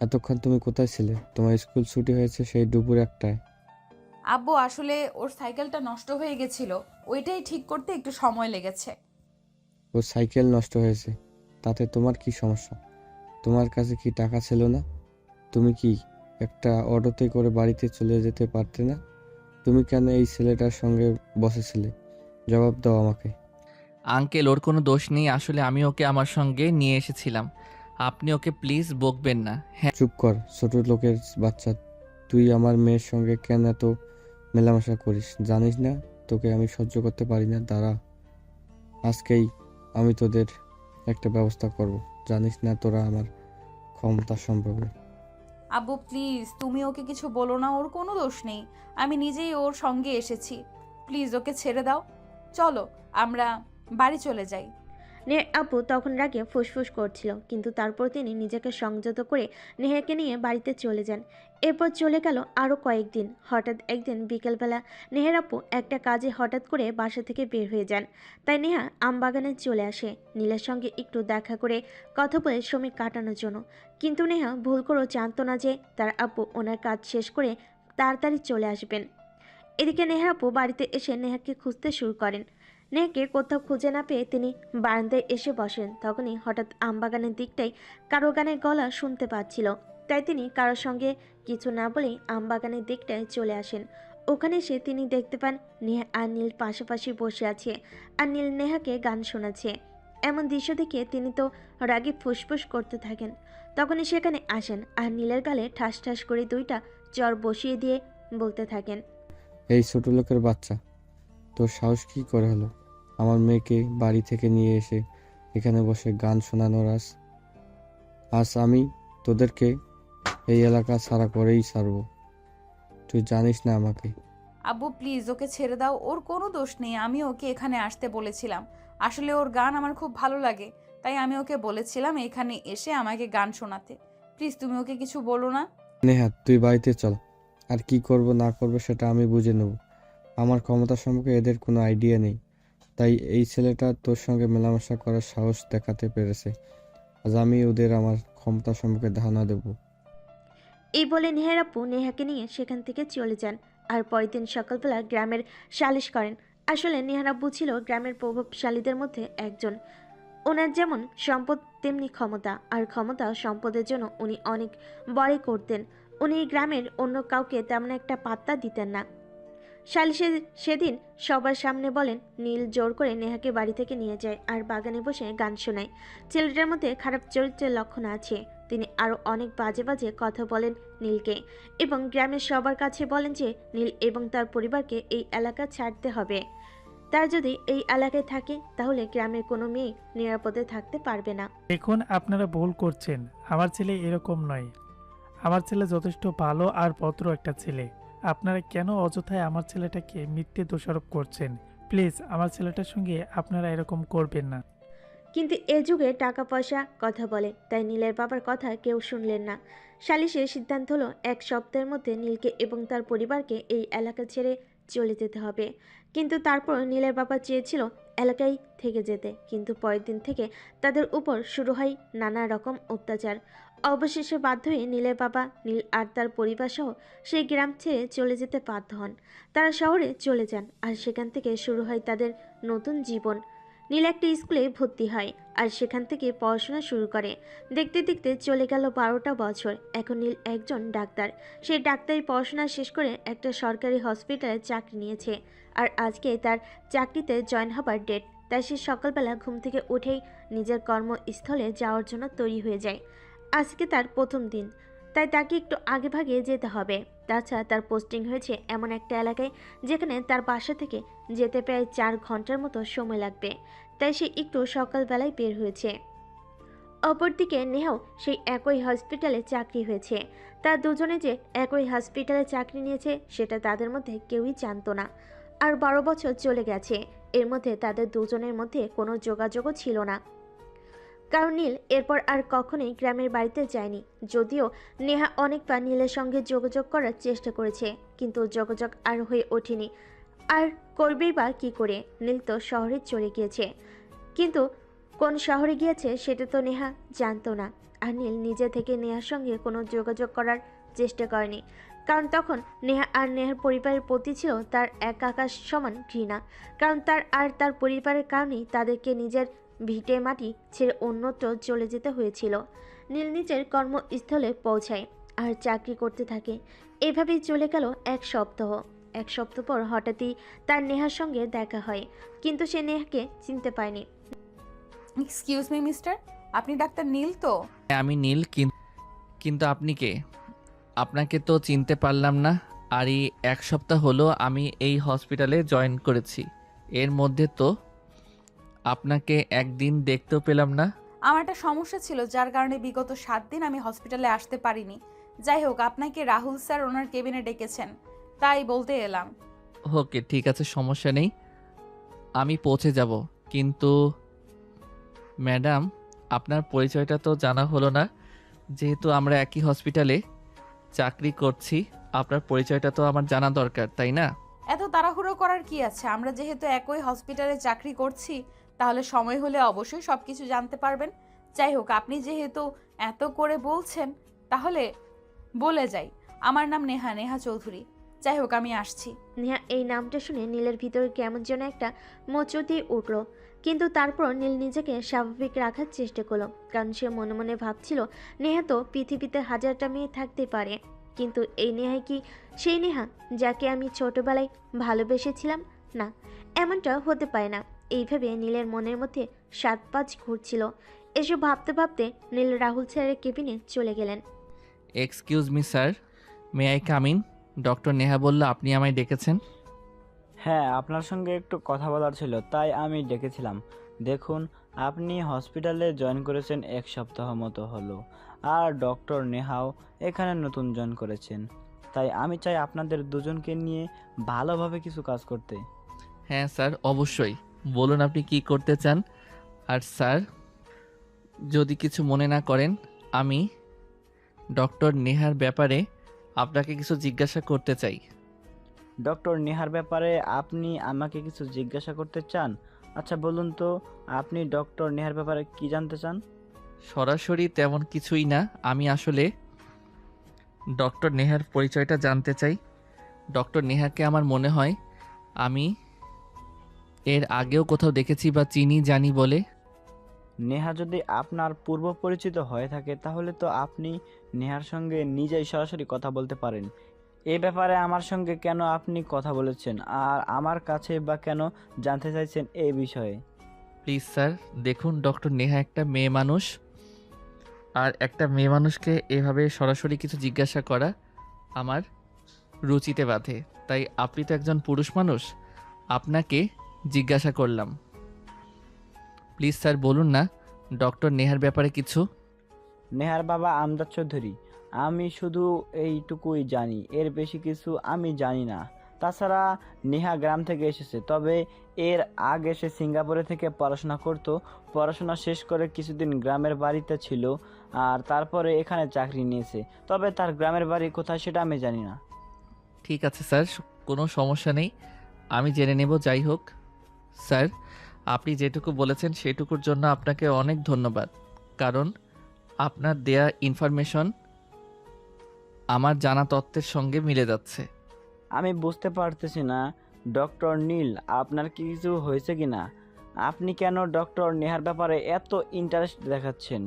D: এতক্ষণ তুমি কোথায় ছিলে? তোমার স্কুল ছুটি হয়েছে সেই দুপুর 1টায়।
A: আব্বু আসলে ওর সাইকেলটা নষ্ট হয়ে গেছিল, ওইটাই ঠিক করতে একটু সময় লেগেছে।
D: ও সাইকেল নষ্ট হয়েছে, তাতে তোমার কি সমস্যা? তোমার কাছে কি টাকা ছিল না? তুমি কি একটা অটোতে করে বাড়িতে চলে যেতে পারতে না? তুমি কেন এই ছেলেটার সঙ্গে বসেছিলে? জবাব দাও আমাকে।
B: আঙ্কেল, ওর কোনো দোষ নেই, আসলে আমি ওকে আমার সঙ্গে নিয়ে এসেছিলাম। আপনি ওকে প্লিজ বকবেন না। হ্যাঁ,
D: চুপ কর ছোট লোকের বাচ্চা, তুই আমার মেয়ের সঙ্গে কেন এত মেলামেশা করিস? জানিস না তোকে আমি সহ্য করতে পারি না? দাঁড়া, আজকেই আমি তোদের একটা ব্যবস্থা করব। জানিস না তোরা আমার ক্ষমতা সম্পর্কে।
A: আব্বু প্লিজ তুমি ওকে কিছু বলো না, ওর কোনো দোষ নেই, আমি নিজেই ওর সঙ্গে এসেছি। প্লিজ ওকে ছেড়ে দাও, চলো আমরা বাড়ি চলে যাই।
C: নেহার আপু তখন রাগে ফুসফুস করছিল, কিন্তু তারপর তিনি নিজেকে সংযত করে নেহাকে নিয়ে বাড়িতে চলে যান। এরপর চলে গেল আরও কয়েকদিন। হঠাৎ একদিন বিকেলবেলা নেহার আপু একটা কাজে হঠাৎ করে বাসা থেকে বের হয়ে যান। তাই নেহা আমবাগানে চলে আসে নীলের সঙ্গে একটু দেখা করে কথা বলে সময় কাটানোর জন্য। কিন্তু নেহা ভুল করেও জানতো না যে তার আপু ওনার কাজ শেষ করে তাড়াতাড়ি চলে আসবেন। এদিকে নেহার আপু বাড়িতে এসে নেহাকে খুঁজতে শুরু করেন। নেহাকে কোথাও খুঁজে না পেয়ে তিনি বারান্দায় এসে বসেন। তখনই হঠাৎ আমবাগানের দিকটাই কারো গানের গলা শুনতে পাচ্ছিল। তাই তিনি কারোর সঙ্গে কিছু না বলেই আমবাগানের দিকটায় চলে আসেন। ওখানে এসে তিনি দেখতে পান নেহা আর নীল পাশাপাশি বসে আছে আর নীল নেহাকে গান শোনাচ্ছে। এমন দৃশ্য দেখে তিনি তো রাগে ফুসফুস করতে থাকেন। তখনই সেখানে আসেন আর নীলের গালে ঠাস ঠাস করে 2টা চর বসিয়ে দিয়ে বলতে থাকেন,
D: এই ছোট লোকের বাচ্চা, তোর সাহস কি করে হলো আমার মেয়েকে বাড়ি থেকে নিয়ে এসে এখানে বসে গান শোনানোর? আজ আমি তোদেরকে এই এলাকা ছাড়া করেই ছাড়বো। তুই জানিস না আমাকে।
A: আব্বু প্লিজ ওকে ছেড়ে দাও, ওর কোনো দোষ নেই, আমি ওকে এখানে আসতে বলেছিলাম। আসলে ওর গান আমার খুব ভালো লাগে, তাই আমি ওকে বলেছিলাম এখানে এসে আমাকে গান শোনাতে। প্লিজ তুমি ওকে কিছু বলো না।
D: নেহা তুই বাড়িতে চল, আর কি করব না করব সেটা আমি বুঝে নেব। আমার ক্ষমতা সম্পর্কে এদের কোনো আইডিয়া নেই, তাই এই ছেলেটা তোর সঙ্গে মেলামেশা করার সাহস দেখাতে পেরেছে। আজ আমি ওদের আমার ক্ষমতা সম্পর্কে ধারণা দেব।
C: এই বলে নেহার আপু নেহাকে নিয়ে সেখান থেকে চলে যান। আর পরের দিন সকালবেলা গ্রামের সালিশ করেন। আসলে নেহার আব্বু ছিল গ্রামের প্রভাবশালীদের মধ্যে একজন। ওনার যেমন সম্পদ তেমনি ক্ষমতা, আর ক্ষমতা সম্পদের জন্য উনি অনেক বড় করতেন। উনি গ্রামের অন্য কাউকে তেমন একটা পাত্তা দিতেন না। সালিশে সেদিন সবার সামনে বলেন নীল জোর করে নেহাকে বাড়ি থেকে নিয়ে যায় আর বাগানে বসে গান শোনায়। ছেলেটার মধ্যে খারাপ চরিত্রের লক্ষণ আছে। তিনি আরও অনেক বাজে বাজে কথা বলেন নীলকে এবং গ্রামের সবার কাছে বলেন যে নীল এবং তার পরিবারকে এই এলাকা ছাড়তে হবে। তার যদি এই এলাকায় থাকে তাহলে গ্রামের কোনো মেয়ে নিরাপদে থাকতে পারবে না।
F: দেখুন আপনারা ভুল করছেন, আমার ছেলে এরকম নয়। আমার ছেলে যথেষ্ট ভালো আর ভদ্র একটা ছেলে। আপনারা কেন অযথায় আমার ছেলেটাকে মিথ্যে দোষারোপ করছেন? প্লিজ আমার ছেলেটার সঙ্গে আপনারা এরকম করবেন না।
C: কিন্তু এ যুগে টাকা পয়সা কথা বলে, তাই নীলের বাবার কথা কেউ শুনলেন না। সালিশের সিদ্ধান্ত হলো 1 সপ্তাহের মধ্যে নীলকে এবং তার পরিবারকে এই এলাকা ছেড়ে চলে যেতে হবে। কিন্তু তারপর নীলের বাবা চেয়েছিল এলাকায় থেকে যেতে, কিন্তু পরের দিন থেকে তাদের উপর শুরু হয় নানা রকম অত্যাচার। অবশেষে বাধ্য হয়ে নীলের বাবা নীল আর তার পরিবার সহ সেই গ্রাম ছেড়ে চলে যেতে বাধ্য হন। তারা শহরে চলে যান আর সেখান থেকে শুরু হয় তাদের নতুন জীবন। নীল একটা স্কুলে ভর্তি হয় আর সেখান থেকে পড়াশোনা শুরু করে। দেখতে দেখতে চলে গেল 12টা বছর। এখন নীল একজন ডাক্তার। সেই ডাক্তারি পড়াশোনা শেষ করে একটা সরকারি হসপিটালে চাকরি নিয়েছে, আর আজকে তার চাকরিতে জয়েন হবার ডেট। তাই সে সকালবেলা ঘুম থেকে উঠেই নিজের কর্মস্থলে যাওয়ার জন্য তৈরি হয়ে যায়। আজকে তার প্রথম দিন, তাই তাকে একটু আগে ভাগে যেতে হবে। তাছাড়া তার পোস্টিং হয়েছে এমন একটা এলাকায় যেখানে তার বাসা থেকে যেতে প্রায় 4 ঘন্টার মতো সময় লাগবে, তাই সে একটু সকালবেলায় বের হয়েছে। অপরদিকে নেহাও সেই একই হসপিটালে চাকরি হয়েছে। তার দুজনে যে একই হসপিটালে চাকরি নিয়েছে সেটা তাদের মধ্যে কেউই জানতো না। আর 12 বছর চলে গেছে, এর মধ্যে তাদের দুজনের মধ্যে কোনো যোগাযোগও ছিল না, কারণ নীল এরপর আর কখনোই গ্রামের বাড়িতে যায়নি। যদিও নেহা অনেকবার নীলের সঙ্গে যোগাযোগ করার চেষ্টা করেছে, কিন্তু যোগাযোগ আর হয়ে ওঠেনি। আর করবেই বা কী করে, নীল তো শহরে চলে গিয়েছে, কিন্তু কোন শহরে গিয়েছে সেটা তো নেহা জানতো না। আর নীল নিজে থেকে নেহার সঙ্গে কোনো যোগাযোগ করার চেষ্টা করেনি, কারণ তখন নেহা আর নেহার পরিবারের প্রতি ছিল তার এক আকাশ সমান ঘৃণা। কারণ তার পরিবারের কারণেই তাদেরকে নিজের ভিটে মাটি ছেড়ে অন্যত্র চলে যেতে হয়েছিল। নীল নিজের কর্মস্থলে পৌঁছায় আর চাকরি করতে থাকে। এভাবেই চলে গেল 1 সপ্তাহ। 1 সপ্তাহ পর হঠাৎই তার নেহার সঙ্গে দেখা হয়, কিন্তু সে নেহাকে চিনতে পায়নি।
A: এক্সকিউজ মি মিস্টার, আপনি ডাক্তার নীল তো?
B: হ্যাঁ, আমি নীল। কিন্তু আপনি কে? আপনাকে তো চিনতে পারলাম না। আর এই 1 সপ্তাহ হলো আমি এই হসপিটালে জয়েন করেছি। এর মধ্যে তো আপনাকে একদিন দেখতেও পেলাম না।
A: আমার একটা সমস্যা ছিল যার কারণে বিগত 7 দিন আমি হসপিটালে আসতে পারিনি। যাই হোক, আপনাকে রাহুল স্যার ওনার কেবিনে ডেকেছেন, তাই বলতে এলাম।
B: ওকে, ঠিক আছে, সমস্যা নেই, আমি পৌঁছে যাব। কিন্তু ম্যাডাম, আপনার পরিচয়টা তো জানা হলো না। যেহেতু আমরা একই হসপিটালে চাকরি করছি, আপনার পরিচয়টা তো আমার জানা দরকার, তাই না?
A: এত তাড়াহুড়ো করার কি আছে? আমরা যেহেতু একই হসপিটালে চাকরি করছি, তাহলে সময় হলে অবশ্যই সব কিছু জানতে পারবেন। যাই হোক, আপনি যেহেতু এত করে বলছেন, তাহলে বলে যাই, আমার নাম নেহা, নেহা চৌধুরী। যাই হোক, আমি আসছি।
C: নেহা এই নামটা শুনে নীলের ভিতরে কেমন যেন একটা মোচড় উঠল, কিন্তু তারপর নীল নিজেকে স্বাভাবিক রাখার চেষ্টা করলো, কারণ সে মনে মনে ভাবছিল নেহা তো পৃথিবীতে হাজারটা মেয়ে থাকতে পারে, কিন্তু এই নেহাই কি সেই নেহা যাকে আমি ছোটবেলায় ভালোবেসেছিলাম? না, এমনটা হতে পারে না। এইভাবে নীলের মনের মধ্যে 7-5 ঘুরছিল। এসব ভাবতে ভাবতে নীল রাহুল স্যারের কেবিনে চলে গেলেন।
B: Excuse me sir, may I come in? Doctor Neha বলল আপনি আমায় ডেকেছেন।
I: হ্যাঁ, আপনার সঙ্গে একটু কথা বলার ছিল, তাই আমি ডেকেছিলাম। দেখুন, আপনি হসপিটালে জয়েন করেছেন 1 সপ্তাহ মতো হলো, আর ডক্টর নেহাও এখানে নতুন জয়েন করেছেন। তাই আমি চাই আপনাদের দুজনকে নিয়ে ভালোভাবে কিছু কাজ করতে।
B: হ্যাঁ স্যার, অবশ্যই, বলুন আপনি কি করতে চান। আর স্যার, যদি কিছু মনে না করেন, আমি ডক্টর নেহার ব্যাপারে আপনাকে কিছু জিজ্ঞাসা করতে চাই।
I: ডক্টর নেহার ব্যাপারে আপনি আমাকে কিছু জিজ্ঞাসা করতে চান? আচ্ছা বলুন তো, আপনি ডক্টর নেহার ব্যাপারে কি জানতে চান?
B: সরাসরি তেমন কিছুই না, আমি আসলে ডক্টর নেহার পরিচয়টা জানতে চাই। ডক্টর নেহাকে আমার মনে হয় আমি এর আগেও কোথাও দেখেছি বা চিনি জানি বলে।
I: নেহা যদি আপনার পূর্ব পরিচিত হয়ে থাকে, তাহলে তো আপনি নেহার সঙ্গে নিজেই সরাসরি কথা বলতে পারেন। এ ব্যাপারে আমার সঙ্গে কেন আপনি কথা বলেছেন, আর আমার কাছে বা কেন জানতে চাইছেন এই বিষয়ে?
B: প্লিজ স্যার, দেখুন, ডক্টর নেহা একটা মেয়ে মানুষ, আর একটা মেয়ে মানুষকে এভাবে সরাসরি কিছু জিজ্ঞাসা করা আমার রুচিতে বাধে। তাই আপনি তো একজন পুরুষ মানুষ, আপনাকে জিজ্ঞাসা করলাম। প্লিজ স্যার, বলুন না ডক্টর নেহার ব্যাপারে কিছু।
I: নেহার বাবা আমজাদ চৌধুরী। আমি শুধু এইটুকুই জানি, এর বেশি কিছু আমি জানি না। তাছাড়া নেহা গ্রাম থেকে এসেছে, তবে এর আগে সে সিঙ্গাপুরে থেকে পড়াশোনা করত। পড়াশোনা শেষ করে কিছুদিন গ্রামের বাড়িতে ছিল, আর তারপরে এখানে চাকরি নিয়েছে। তবে তার গ্রামের বাড়ি কোথায় সেটা আমি জানি না।
B: ঠিক আছে স্যার, কোনো সমস্যা নেই, আমি জেনে নেব। যাই হোক স্যার, আপনি যেটুকু বলেছেন সেটুকুর জন্য আপনাকে অনেক ধন্যবাদ, কারণ আপনার দেয়া ইনফরমেশন আমার জানা তথ্যের সঙ্গে মিলে যাচ্ছে।
I: আমি বুঝতে পারতেছি না ডক্টর নীল, আপনার কি কিছু হয়েছে কি না? আপনি কেন ডক্টর নেহার ব্যাপারে এত ইন্টারেস্ট দেখাচ্ছেন?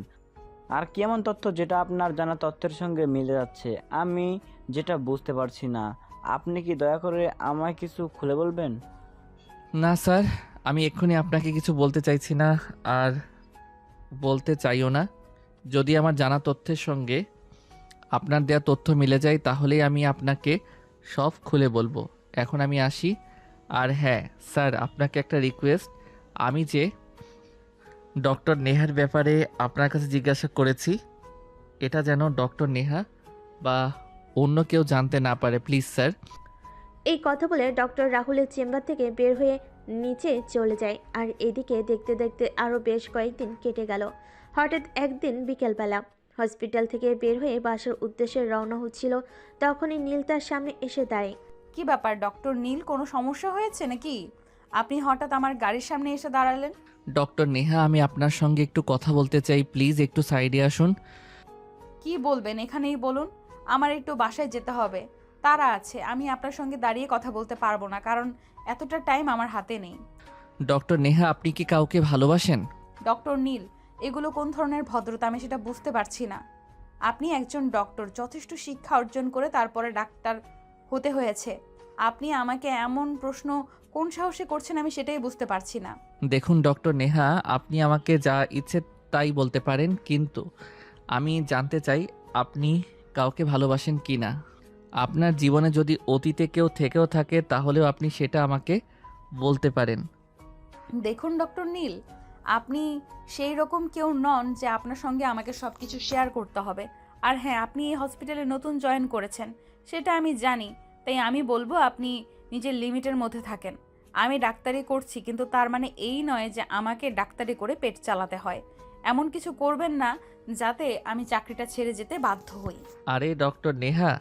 I: আর কেমন তথ্য যেটা আপনার জানা তথ্যের সঙ্গে মিলে যাচ্ছে আমি যেটা বুঝতে পারছি না। আপনি কি দয়া করে আমায় কিছু খুলে বলবেন?
B: না স্যার, আমি এক্ষুনি আপনাকে কিছু বলতে চাইছি না, আর বলতে চাইও না। যদি আমার জানা তথ্যের সঙ্গে আপনার দেয়া তথ্য মিলে যায় তাহলেই আমি আপনাকে সব খুলে বলবো। এখন আমি আসি। আর হ্যাঁ স্যার, আপনাকে একটা রিকোয়েস্ট, আমি যে ডক্টর নেহার ব্যাপারে আপনার কাছে জিজ্ঞাসা করেছি এটা যেন ডক্টর নেহা বা অন্য কেউ জানতে না পারে, প্লিজ স্যার।
C: এই কথা বলে ডক্টর রাহুলের চেম্বার থেকে বের হয়ে নিচে চলে যায়। আর এদিকে দেখতে দেখতে আরও বেশ কয়েকদিন কেটে গেল। হঠাৎ একদিন বিকেলবেলা হসপিটাল থেকে বের হয়ে বাসার উদ্দেশ্যে রওনা হচ্ছিল, তখনই নীল তার সামনে এসে দাঁড়ায়।
A: কি ব্যাপার ডক্টর নীল, কোনো সমস্যা হয়েছে নাকি? আপনি হঠাৎ আমার গাড়ির সামনে এসে দাঁড়ালেন।
B: ডক্টর নেহা, আমি আপনার সঙ্গে একটু কথা বলতে চাই, প্লিজ একটু সাইডে আসুন।
A: কি বলবেন এখানেই বলুন। আমার একটু বাসায় যেতে হবে, তারা আছে। আমি আপনার সঙ্গে দাঁড়িয়ে কথা বলতে পারবো না, কারণ এতটা টাইম আমার হাতে নেই।
B: ডক্টর নেহা, আপনি কি কাউকে ভালোবাসেন?
A: ডক্টর নীল, এগুলো কোন ধরনের ভদ্রতা আমি সেটা বুঝতে পারছি না। আপনি একজন ডক্টর, যথেষ্ট শিক্ষা অর্জন করে তারপরে ডাক্তার হতে হয়েছে। আপনি আমাকে এমন প্রশ্ন কোন সাহসে করছেন আমি সেটাই বুঝতে পারছি না।
B: দেখুন ডক্টর নেহা, আপনি আমাকে যা ইচ্ছে তাই বলতে পারেন, কিন্তু আমি জানতে চাই আপনি কাউকে ভালোবাসেন কি না। আপনার জীবনে যদি অতীতে কেউ থেকেও থাকে তাহলেও আপনি সেটা আমাকে বলতে পারেন।
A: দেখুন ডক্টর নীল, আপনি সেই রকম কেউ নন যে আপনার সঙ্গে আমাকে সব কিছু শেয়ার করতে হবে। আর হ্যাঁ, আপনি এই হসপিটালে নতুন জয়েন করেছেন, সেটা আমি জানি। তাই আমি বলবো আপনি নিজের লিমিটের মধ্যে থাকেন। আমি ডাক্তারি করছি, কিন্তু তার মানে এই নয় যে আমাকে ডাক্তারি করে পেট চালাতে হয়। এমন কিছু করবেন না যাতে আমি চাকরিটা ছেড়ে যেতে বাধ্য হই।
B: আরে ডক্টর নেহা,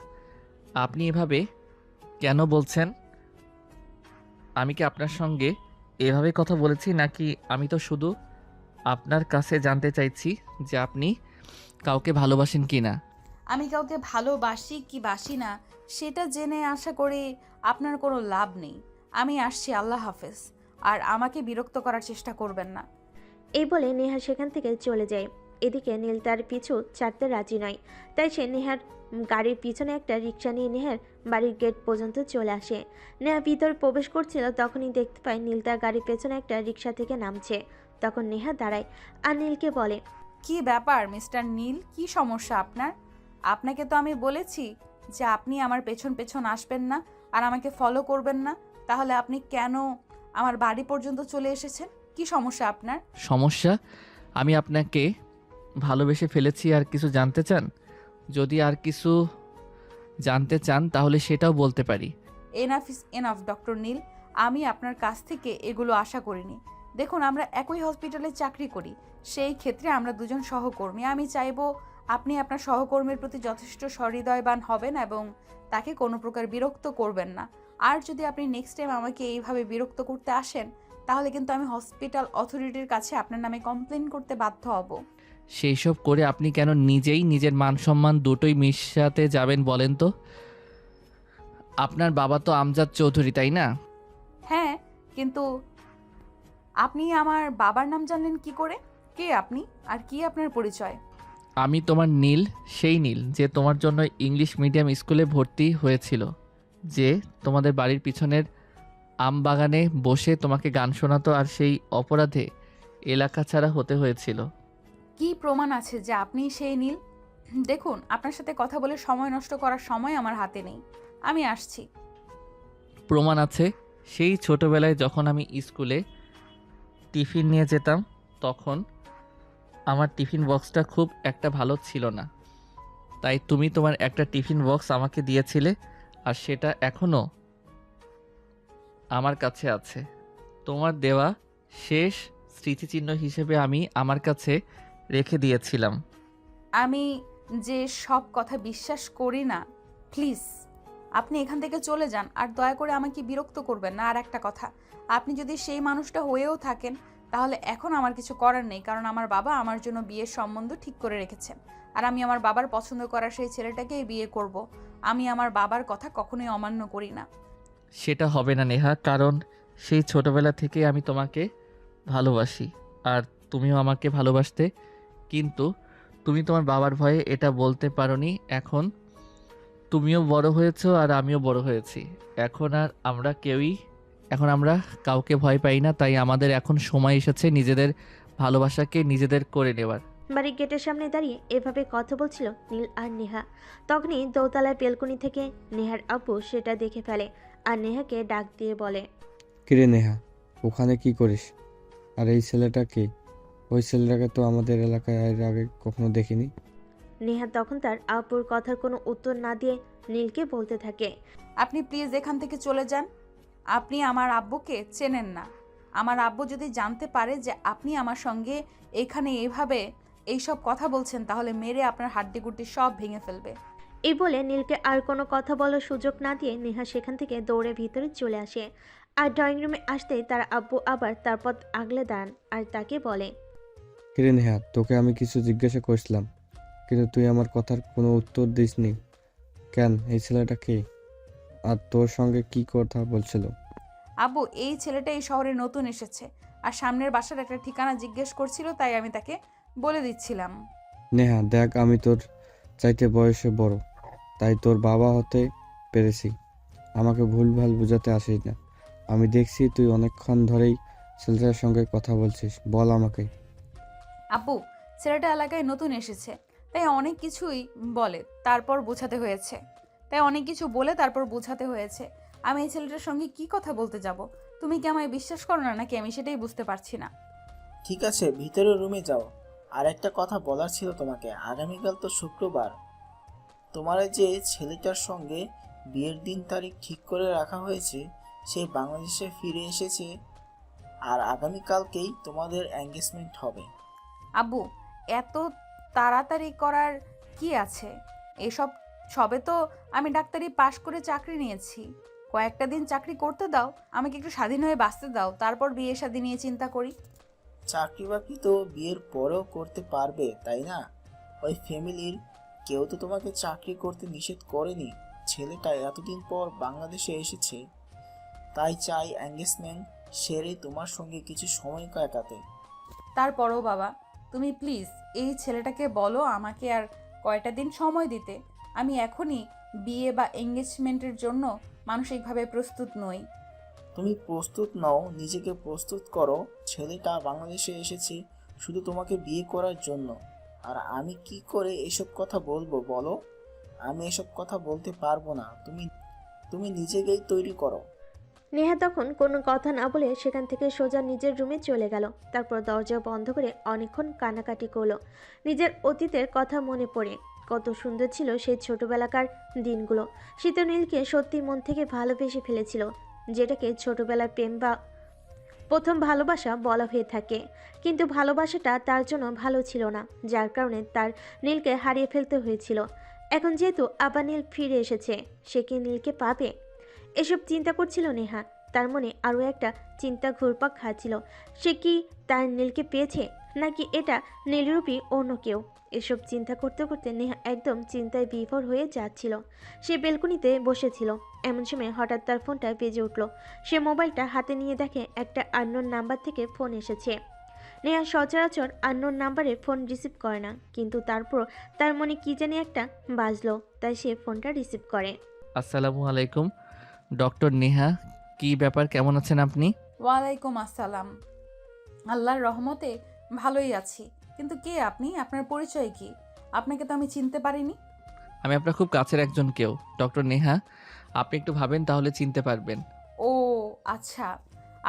B: আপনি এভাবে কেন বলছেন? আমি কি আপনার সঙ্গে এভাবে কথা বলেছি নাকি? আমি তো শুধু আপনার কাছে জানতে চাইছি যে আপনি কাউকে ভালোবাসেন কি না।
A: আমি কাউকে ভালোবাসি কি বাসি না সেটা জেনে আশা করি আপনার কোনো লাভ নেই। আমি আসছি, আল্লাহ হাফেজ। আর আমাকে বিরক্ত করার চেষ্টা করবেন না।
C: এই বলে নেহা সেখান থেকে চলে যায়। এদিকে নীল তার পিছু ছাড়তে রাজি নয়, তাই সে নেহার গাড়ির পিছনে একটা রিক্সা নিয়ে নেহার বাড়ির গেট পর্যন্ত চলে আসে। নেহা ভিতর প্রবেশ করছিল, তখনই দেখতে পায় নীল তার গাড়ির পেছনে একটা রিক্সা থেকে নামছে। তখন নেহা দাঁড়ায় আর নীলকে বলে,
A: কি ব্যাপার মিস্টার নীল, কি সমস্যা আপনার? আপনাকে তো আমি বলেছি যে আপনি আমার পেছন পেছন আসবেন না আর আমাকে ফলো করবেন না। তাহলে আপনি কেন আমার বাড়ি পর্যন্ত চলে এসেছেন? কি সমস্যা আপনার?
B: সমস্যা? আমি আপনাকে ভালোবেসে ফেলেছি, আর কিছু জানতে চান? যদি আর কিছু জানতে চান তাহলে সেটাও বলতে পারি।
A: এনাফ ইজ এনাফ ডক্টর নীল, আমি আপনার কাছ থেকে এগুলো আশা করিনি। দেখুন, আমরা একই হসপিটালে চাকরি করি, সেই ক্ষেত্রে আমরা দুজন সহকর্মী। আমি চাইবো আপনি আপনার সহকর্মীর প্রতি যথেষ্ট সহৃদয়বান হবেন এবং তাকে কোনো প্রকার বিরক্ত করবেন না। আর যদি আপনি নেক্সট টাইম আমাকে এইভাবে বিরক্ত করতে আসেন তাহলে কিন্তু আমি হসপিটাল অথরিটির কাছে আপনার নামে কমপ্লেন করতে বাধ্য হব।
B: সেই সব করে আপনি কেন নিজেই নিজের মান সম্মান দুটোই মিশাতে যাবেন বলেন তো? আপনার বাবা তো আমজাদ চৌধুরী, তাই না?
A: হ্যাঁ, কিন্তু আপনি আমার বাবার নাম জানলেন কি করে? কে আপনি আর কি আপনার পরিচয়?
B: আমি তোমার নীল, সেই নীল যে তোমার জন্য ইংলিশ মিডিয়াম স্কুলে ভর্তি হয়েছিল, যে তোমাদের বাড়ির পিছনের আম বাগানে বসে তোমাকে গান শোনাতো আর সেই অপরাধে এলাকা ছাড়া হতে হয়েছিল।
A: কি প্রমাণ আছে যে আপনি সেই নীল? দেখুন, আপনার সাথে কথা বলে সময় নষ্ট করার সময় আমার হাতে নেই। আমি আসছি।
B: প্রমাণ আছে। সেই ছোটবেলায় যখন আমি স্কুলে টিফিন নিয়ে যেতাম, তখন আমার টিফিন বক্সটা খুব একটা ভালো ছিল না, তাই তুমি তোমার একটা টিফিন বক্স আমাকে দিয়েছিলে, আর সেটা এখনও আমার কাছে আছে। তোমার দেওয়া শেষ স্মৃতিচিহ্ন হিসেবে আমি আমার কাছে রেখে দিয়েছিলাম।
A: আমি যে সব কথা বিশ্বাস করি না, প্লিজ আপনি এখান থেকে চলে যান, আর দয়া করে আমাকে বিরক্ত করবেন না। আর একটা কথা, আপনি যদি সেই মানুষটা হয়েও থাকেন তাহলে এখন আমার কিছু করার নেই, কারণ আমার বাবা আমার জন্য বিয়ের সম্বন্ধ ঠিক করে রেখেছেন, আর আমি আমার বাবার পছন্দ করা সেই ছেলেটাকেই বিয়ে করব। আমি আমার বাবার কথা কখনোই অমান্য করি না।
B: সেটা হবে না নেহা, কারণ সেই ছোটবেলা থেকে আমি তোমাকে ভালোবাসি আর তুমিও আমাকে ভালোবাসতে, কিন্তু তুমি তোমার বাবার ভয়ে এটা বলতে পারোনি। এখন তুমিও বড় হয়েছো আর আমিও বড় হয়েছি। এখন আমরা কাউকে ভয় পাই না, তাই আমাদের এখন সময় এসেছে নিজেদের ভালোবাসাকে নিজেদের করে নেবার।
C: বাড়ির গেটের সামনে দাঁড়িয়ে এভাবে কথা বলছিল নীল আর নেহা। তখনই দোতলায় বেলকনি থেকে নেহার আব্বু সেটা দেখে ফেলে আর নেহাকে ডাক দিয়ে বলে,
D: কিরে নেহা, ওখানে কি করিস? আর এই ছেলেটা কে? ওই ছেলেটাকে তো আমাদের এলাকায় এর আগে কখনো দেখিনি।
C: নেহা তখন তার আব্বুর কথার কোনো উত্তর না দিয়ে নীলকে বলতে থাকে,
A: আপনি প্লিজ এখান থেকে চলে যান। আপনি আমার আব্বুকে চেনেন না। আমার আব্বু যদি জানতে পারে যে আপনি আমার সঙ্গে এখানে এইভাবে এইসব কথা বলছেন, তাহলে মেরে আপনার হাড্ডিগুড্ডি সব ভেঙে ফেলবে।
C: এই বলে নীলকে আর কোনো কথা বলার সুযোগ না দিয়ে নেহা সেখান থেকে দৌড়ে ভিতরে চলে আসে। আর ড্রয়িং রুমে আসতেই তার আব্বু আবার তার পথ আগলে দাঁড়ান আর তাকে বলে,
D: কিরে নেহা, তোকে আমি কিছু জিজ্ঞাসা করছিলাম, কিন্তু তুই আমার কথার কোনো উত্তর দিসনি কেন? এই ছেলেটা কে? আর তোর সঙ্গে কি কথা বলছিল?
A: আব্বু, এই ছেলেটা এই শহরে নতুন এসেছে আর সামনের বাসার একটা ঠিকানা জিজ্ঞেস করছিল, তাই আমি তাকে বলে দিচ্ছিলাম।
D: নেহা দেখ, আমি তোর চাইতে বয়সে বড়, তাই তোর বাবা হতে পেরেছি। আমাকে ভুলভাল বোঝাতে আসিস না। আমি দেখছি তুই অনেকক্ষণ ধরেই ছেলেটার সঙ্গে কথা বলছিস, বল আমাকে।
A: আব্বু, ছেলেটা এলাকায় নতুন এসেছে, তাই অনেক কিছুই বলে তারপর বোঝাতে হয়েছে। আমি এই ছেলেটার সঙ্গে কি কথা বলতে যাব? তুমি কি আমায় বিশ্বাস করো না নাকি? আমি সেটাই বুঝতে পারছি না।
J: ঠিক আছে, ভিতরে রুমে যাও। আর একটা কথা বলার ছিল তোমাকে, আগামীকাল তো শুক্রবার। তোমার এই যে ছেলেটার সঙ্গে বিয়ের দিন তারিখ ঠিক করে রাখা হয়েছে, সে বাংলাদেশে ফিরে এসেছে আর আগামীকালকেই তোমাদের এঙ্গেজমেন্ট হবে।
A: আব্বু, এত তাড়াতাড়ি করার কি আছে? এসব সবে তো আমি ডাক্তারি পাশ করে চাকরি নিয়েছি। কয়েকটা দিন চাকরি করতে দাও, আমাকে একটু স্বাধীন হয়ে বাঁচতে দাও, তারপর বিয়ে শাদী নিয়ে চিন্তা করি।
J: চাকরি বাকরি তো বিয়ের পরেও করতে পারবে, তাই না? ওই ফ্যামিলির কেউ তো তোমাকে চাকরি করতে নিষেধ করেনি। ছেলেটা এতদিন পর বাংলাদেশে এসেছে, তাই চাই এঙ্গেজমেন্ট সেরে তোমার সঙ্গে কিছু সময় কাটাতে।
A: তারপরও বাবা, তুমি প্লিজ এই ছেলেটাকে বলো আমাকে আর কয়টা দিন সময় দিতে। আমি এখনই বিয়ে বা এঙ্গেজমেন্টের জন্য মানসিকভাবে প্রস্তুত নই।
J: তুমি প্রস্তুত নও, নিজেকে প্রস্তুত করো। ছেলেটা বাংলাদেশে এসেছে শুধু তোমাকে বিয়ে করার জন্য। আর আমি কি করে এসব কথা বলবো বলো? আমি এসব কথা বলতে পারবো না। তুমি নিজেকেই তৈরি করো।
C: নেহা তখন কোনো কথা না বলে সেখান থেকে সোজা নিজের রুমে চলে গেল। তারপর দরজা বন্ধ করে অনেকক্ষণ কান্নাকাটি করলো। নিজের অতীতের কথা মনে পড়ে কত সুন্দর ছিল সেই ছোটবেলাকার দিনগুলো। সে তো নীলকে সত্যি মন থেকে ভালোবেসে ফেলেছিল, যেটাকে ছোটবেলার প্রেম বা প্রথম ভালোবাসা বলা হয়ে থাকে। কিন্তু ভালোবাসাটা তার জন্য ভালো ছিল না, যার কারণে তার নীলকে হারিয়ে ফেলতে হয়েছিল। এখন যেহেতু আবার নীল ফিরে এসেছে, সে কি নীলকে পাবে? এসব চিন্তা করছিল নেহা। তার মনে আরও একটা চিন্তা ঘুরপাক খাচ্ছিল, সে কি তার নীলকে পেয়েছে, নাকি এটা নীলরূপী অন্য কেউ? এসব চিন্তা করতে করতে নেহা একদম চিন্তায় বিভোর হয়ে যাচ্ছিল। সে বেলকনিতে বসেছিল, এমন সময় হঠাৎ তার ফোনটা বেজে উঠল। সে মোবাইলটা হাতে নিয়ে দেখে একটা আননোন নাম্বার থেকে ফোন এসেছে। নেহা সচরাচর আননোন নাম্বারে ফোন রিসিভ করে না, কিন্তু তারপর তার মনে কি জানি একটা বাজলো, তাই সে ফোনটা রিসিভ করে।
B: আসসালামু আলাইকুম ডক্টর নেহা, কি ব্যাপার, কেমন আছেন আপনি?
A: ওয়ালাইকুম আসসালাম। আল্লাহর রহমতে ভালোই আছি, কিন্তু কে আপনি? আপনার পরিচয় কি? আপনাকে তো আমি চিনতে পারিনি।
B: আমি আপনার খুব কাছের একজন কেউ ডক্টর নেহা, আপনি একটু ভাবেন তাহলে চিনতে পারবেন।
A: ও আচ্ছা,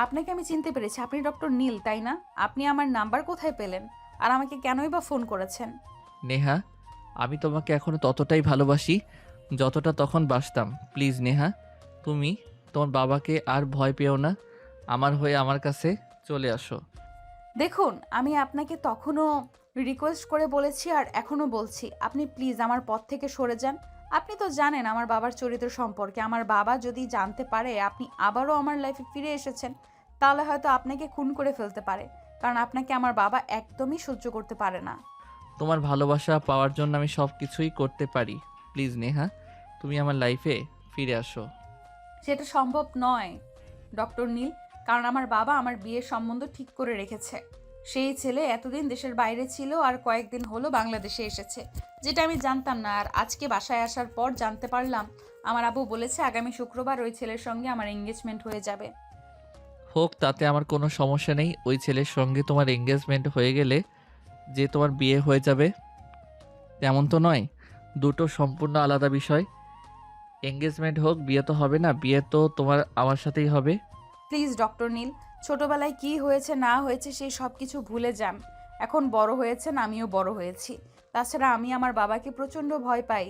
A: আপনাকে আমি চিনতে পেরেছি। আপনি ডক্টর নীল, তাই না? আপনি আমার নাম্বার কোথায় পেলেন, আর আমাকে কেনই বা ফোন করেছেন?
B: নেহা, আমি তোমাকে এখনো ততটাই ভালোবাসি যতটা তখন বাসতাম। প্লিজ নেহা, তুমি তোমার বাবাকে আর ভয় পেও না, আমার হয়ে আমার কাছে চলে আসো।
A: দেখুন, আমি আপনাকে তখনও রিকোয়েস্ট করে বলেছি আর এখনও বলছি, আপনি প্লিজ আমার পথ থেকে সরে যান। আপনি তো জানেন আমার বাবার চরিত্র সম্পর্কে। আমার বাবা যদি জানতে পারে আপনি আবারও আমার লাইফে ফিরে এসেছেন, তাহলে হয়তো আপনাকে খুন করে ফেলতে পারে, কারণ আপনাকে আমার বাবা একদমই সহ্য করতে পারে না।
B: তোমার ভালোবাসা পাওয়ার জন্য আমি সব কিছুই করতে পারি। প্লিজ নেহা, তুমি আমার লাইফে ফিরে আসো।
A: সেটা সম্ভব নয় ডক্টর নীল, কারণ আমার বাবা আমার বিয়ের সম্বন্ধ ঠিক করে রেখেছে। সেই ছেলে এতদিন দেশের বাইরে ছিল আর কয়েকদিন হলো বাংলাদেশে এসেছে, যেটা আমি জানতাম না। আর আজকে বাসায় আসার পর জানতে পারলাম আমার আব্বু বলেছে আগামী শুক্রবার ওই ছেলের সঙ্গে আমার এঙ্গেজমেন্ট হয়ে যাবে।
B: হোক, তাতে আমার কোনো সমস্যা নেই। ওই ছেলের সঙ্গে তোমার এঙ্গেজমেন্ট হয়ে গেলে যে তোমার বিয়ে হয়ে যাবে তেমন তো নয়, দুটো সম্পূর্ণ আলাদা বিষয়। এঙ্গেজমেন্ট হোক, বিয়ে তো হবে না, বিয়ে তো তোমার আমার সাথেই হবে।
A: প্লিজ ডক্টর নীল, ছোটবেলায় কি হয়েছে না হয়েছে সেই সব কিছু ভুলে যান। এখন বড় হয়েছেন, আমিও বড় হয়েছি। তাছাড়া আমি আমার বাবাকে প্রচণ্ড ভয় পাই।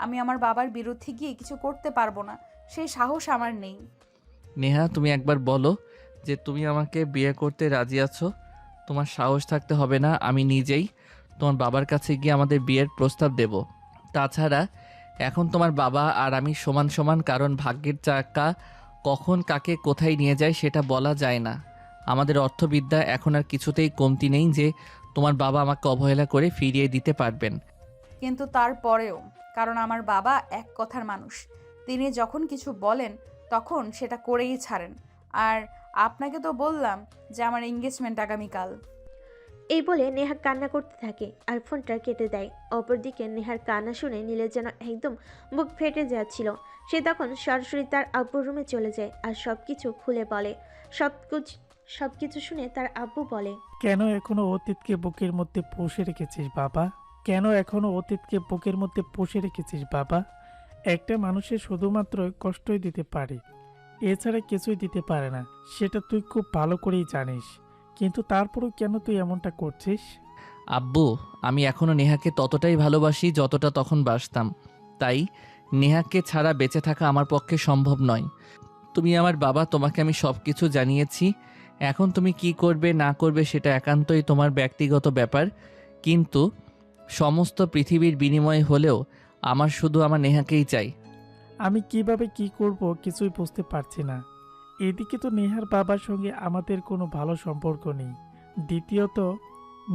A: আমি আমার বাবার বিরুদ্ধে গিয়ে কিছু করতে পারবো না, সেই সাহস আমার নেই।
B: নেহা, তুমি একবার বলো যে তুমি আমাকে বিয়ে করতে রাজি আছো। তোমার সাহস থাকতে হবে না, আমি নিজেই তোমার বাবার কাছে গিয়ে আমাদের বিয়ের প্রস্তাব দেব। তাছাড়া এখন তোমার বাবা আর আমি সমান সমান, কারণ ভাগ্যের চাকা কখন কাকে কোথায় নিয়ে যায় সেটা বলা যায় না। আমাদের অর্থবিদ্যা এখন আর কিছুতেই কমতি নেই যে তোমার বাবা আমাকে অবহেলা করে ফিরিয়ে দিতে পারবেন।
A: কিন্তু তারপরেও, কারণ আমার বাবা এক কথার মানুষ, তিনি যখন কিছু বলেন তখন সেটা করেই ছাড়েন। আর আপনাকে তো বললাম যে আমার এঙ্গেজমেন্ট আগামীকাল।
C: এই বলে নেহা কান্না করতে থাকে আর ফোনটা কেটে দেয়। অপরদিকে নেহার কান্না শুনে নীলের যেন একদম বুক ফেটে যাচ্ছিল। সে তখন সরাসরি তার আব্বুর রুমে চলে যায় আর সবকিছু খুলে বলে। সবকিছু শুনে তার আব্বু বলে,
F: কেন এখনো অতীতকে বুকের মধ্যে পুষে রেখেছিস বাবা? কেন এখনো অতীতকে বুকের মধ্যে পুষে রেখেছিস বাবা? একটা মানুষের শুধুমাত্র কষ্টই দিতে পারে, এছাড়া কিছুই দিতে পারে না, সেটা তুই খুব ভালো করেই জানিস। কিন্তু তারপরেও কেন তুই এমনটা করছিস?
B: আব্বু, আমি এখনও নেহাকে ততটাই ভালোবাসি যতটা তখন বাসতাম। তাই নেহাকে ছাড়া বেঁচে থাকা আমার পক্ষে সম্ভব নয়। তুমি আমার বাবা, তোমাকে আমি সব কিছু জানিয়েছি। এখন তুমি কি করবে না করবে সেটা একান্তই তোমার ব্যক্তিগত ব্যাপার। কিন্তু সমস্ত পৃথিবীর বিনিময়ে হলেও আমার শুধু আমার নেহাকেই চাই।
F: আমি কিভাবে কি করব কিছুই বুঝতে পারছি না। এদিকে তো নেহার বাবার সঙ্গে আমাদের কোনো ভালো সম্পর্ক নেই, দ্বিতীয়ত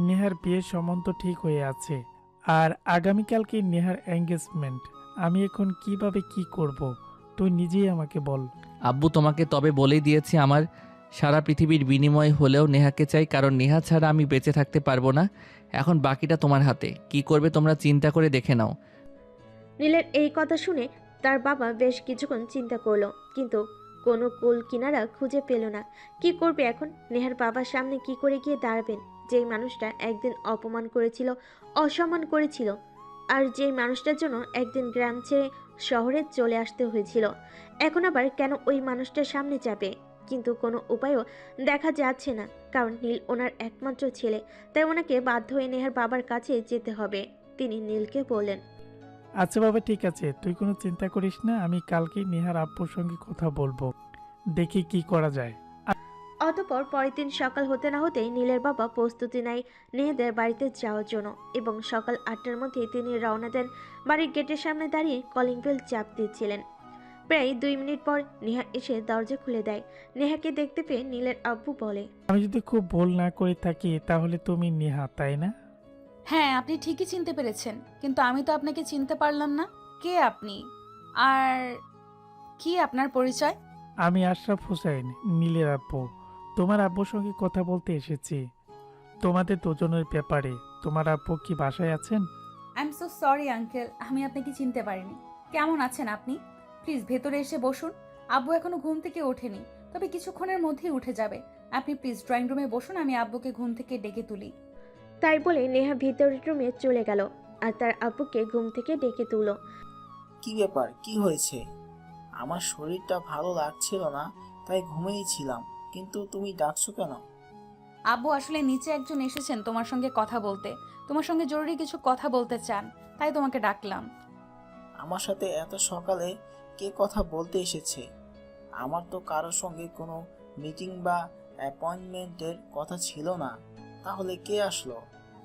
F: নেহার বিয়ের সম্বন্ধ ঠিক হয়ে আছে, আর আগামীকালকে নেহার এঙ্গেজমেন্ট। আমি এখন কিভাবে কি করব তুই নিজেই আমাকে বল।
B: আব্বু, তোমাকে তবে বলেই দিয়েছি আমার সারা পৃথিবীর বিনিময়ে হলেও নেহাকে চাই, কারণ নেহা ছাড়া আমি বেঁচে থাকতে পারবো না। এখন বাকিটা তোমার হাতে, কি করবে তোমরা চিন্তা করে দেখে নাও।
C: নীলের এই কথা শুনে তার বাবা বেশ কিছুক্ষণ চিন্তা করলো, কিন্তু কোনো কুল কিনারা খুঁজে পেল না। কি করবে এখন? নেহার বাবার সামনে কি করে গিয়ে দাঁড়াবেন, যেই মানুষটা একদিন অপমান করেছিল, অসম্মান করেছিল, আর যেই মানুষটার জন্য একদিন গ্রাম ছেড়ে শহরে চলে আসতে হয়েছিল। এখন আবার কেন ওই মানুষটার সামনে যাবে? কিন্তু কোনো উপায়ও দেখা যাচ্ছে না, কারণ নীল ওনার একমাত্র ছেলে। তাই ওনাকে বাধ্য হয়ে নেহার বাবার কাছে যেতে হবে। তিনি নীলকে বললেন,
F: আচ্ছা বাবা, ঠিক আছে, তুই কোনো চিন্তা করিস না, আমি কালকেই নেহার আব্বুর সঙ্গে কথা বলবো, দেখি কি করা যায়।
C: অতঃপর পরের দিন সকাল হতে না হতেই নীলের বাবা প্রস্তুতি নেয় নেহাদের বাড়িতে যাওয়ার জন্য, এবং সকাল 8টার মধ্যে তিনি রওনা দেন। বাড়ির গেটের সামনে দাঁড়িয়ে কলিং বেল চাপ দিচ্ছিলেন। প্রায় 2 মিনিট পর নেহা এসে দরজা খুলে দেয়। নেহাকে দেখতে পেয়ে নীলের আব্বু বলে,
F: আমি যদি খুব ভুল না করে থাকি তাহলে তুমি নেহা, তাই না?
A: হ্যাঁ, আপনি ঠিকই চিনতে পেরেছেন, কিন্তু আমি তো আপনাকে চিনতে পারলাম না। কে আপনি? আর কি আপনার পরিচয়?
F: আমি আশরাফ হোসেন, নীলের আব্বু। তোমার আব্বুর সঙ্গে কথা বলতে এসেছি তোমাদের দুজনের ব্যাপারে। তোমার আব্বু কি বাসায় আছেন?
A: I am so sorry uncle, আমি আপনাকে চিনতে পারিনি। কেমন আছেন আপনি? প্লিজ ভেতরে এসে বসুন। আব্বু এখনো ঘুম থেকে ওঠেনি, তবে কিছুক্ষণের মধ্যেই উঠে যাবে। আপনি প্লিজ ড্রয়িং রুমে বসুন, আমি আব্বুকে ঘুম থেকে ডেকে তুলি।
C: তাই বলে নেহা ভিতরের রুমে চলে গেল আর তার আব্বুকে ঘুম থেকে ডেকে তুলল।
J: কি ব্যাপার, কি হয়েছে? আমার শরীরটা ভালো লাগছিল না, তাই ঘুমিয়েই ছিলাম, কিন্তু তুমি ডাকছো কেন?
A: আব্বু, আসলে নিচে একজন এসেছেন তোমার সঙ্গে কথা বলতে। তোমার সঙ্গে জরুরি কিছু কথা বলতে চান, তাই তোমাকে ডাকলাম।
J: আমার সাথে এত সকালে কে কথা বলতে এসেছে? আমার তো কারোর সঙ্গে কোনো মিটিং বা অ্যাপয়েন্টমেন্টের কথা ছিল না, তাহলে কে আসলো?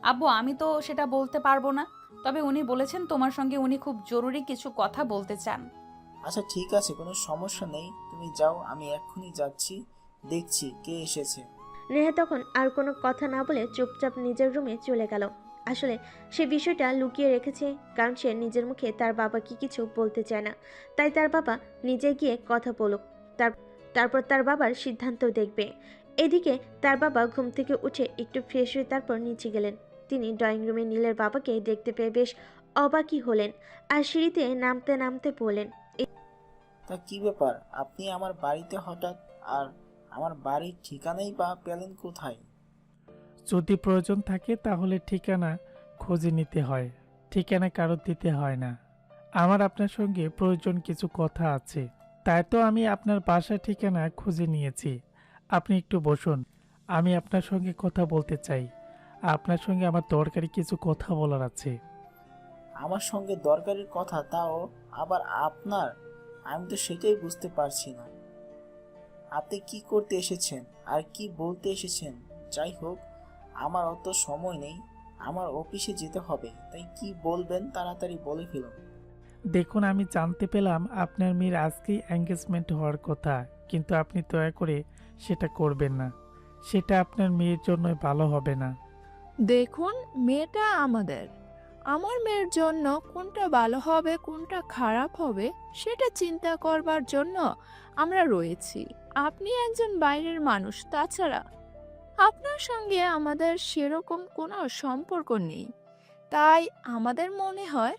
A: আব্বু, আমি তো সেটা বলতে পারবো না। তবে উনি বলেছেন তোমার সঙ্গে উনি খুব জরুরি কিছু কথা বলতে চান।
J: আচ্ছা ঠিক আছে, কোনো সমস্যা নেই, তুমি যাও, আমি এক্ষুনি যাচ্ছি, দেখছি কে এসেছে।
C: নেহা তখন আর কোনো কথা না বলে চুপচাপ নিজের রুমে চলে গেল। আসলে সে বিষয়টা লুকিয়ে রেখেছে, কারণ সে নিজের মুখে তার বাবাকে কিছু বলতে চায় না। তাই তার বাবা নিজে গিয়ে কথা বলুক, তারপর তার বাবার সিদ্ধান্ত দেখবে। এদিকে তার বাবা ঘুম থেকে উঠে একটু ফ্রেশ হয়ে তারপর নিচে গেলেন। তিনি ড্রয়িং রুমে নীলের বাবাকে দেখতে পেয়ে বেশ অবাকই হলেন, আর সিঁড়িতে নামতে নামতে বললেন,
J: তা কি ব্যাপার, আপনি আমার বাড়িতে হঠাৎ? আর আমার বাড়ির ঠিকানাই বা পেলেন কোথায়?
F: যদি প্রয়োজন থাকে তাহলে ঠিকানা খুঁজে নিতে হয়, ঠিকানা কারোর দিতে হয় না। আমার আপনার সঙ্গে প্রয়োজন কিছু কথা আছে, তাই তো আমি আপনার বাসার ঠিকানা খুঁজে নিয়েছি। আপনি একটু বসুন, আমি আপনার সঙ্গে কথা বলতে চাই। আপনার সঙ্গে আমার দরকারি কিছু কথা বলার আছে।
J: আমার সঙ্গে দরকারের কথা, তাও আবার আপনার? আমি তো সেটাই বুঝতে পারছি না। আপনি কি করতে এসেছেন আর কি বলতে এসেছেন? যাই হোক, আমার অত সময় নেই, আমার অফিসে যেতে হবে, তাই কি বলবেন তাড়াতাড়ি বলে ফেলুন।
F: দেখুন, আমি জানতে পেলাম আপনার মেয়ের আজকেই এঙ্গেজমেন্ট হওয়ার কথা, কিন্তু আপনি দয়া করে সেটা করবেন না। সেটা আপনার মেয়ের জন্য ভালো হবে না।
H: দেখুন, মেয়েটা আমাদের। আমার মেয়ের জন্য কোনটা ভালো হবে কোনটা খারাপ হবে সেটা চিন্তা করবার জন্য আমরা রয়েছি। আপনি একজন বাইরের মানুষ, তাছাড়া আপনার সঙ্গে আমাদের সেরকম কোনো সম্পর্ক নেই। তাই আমাদের মনে হয়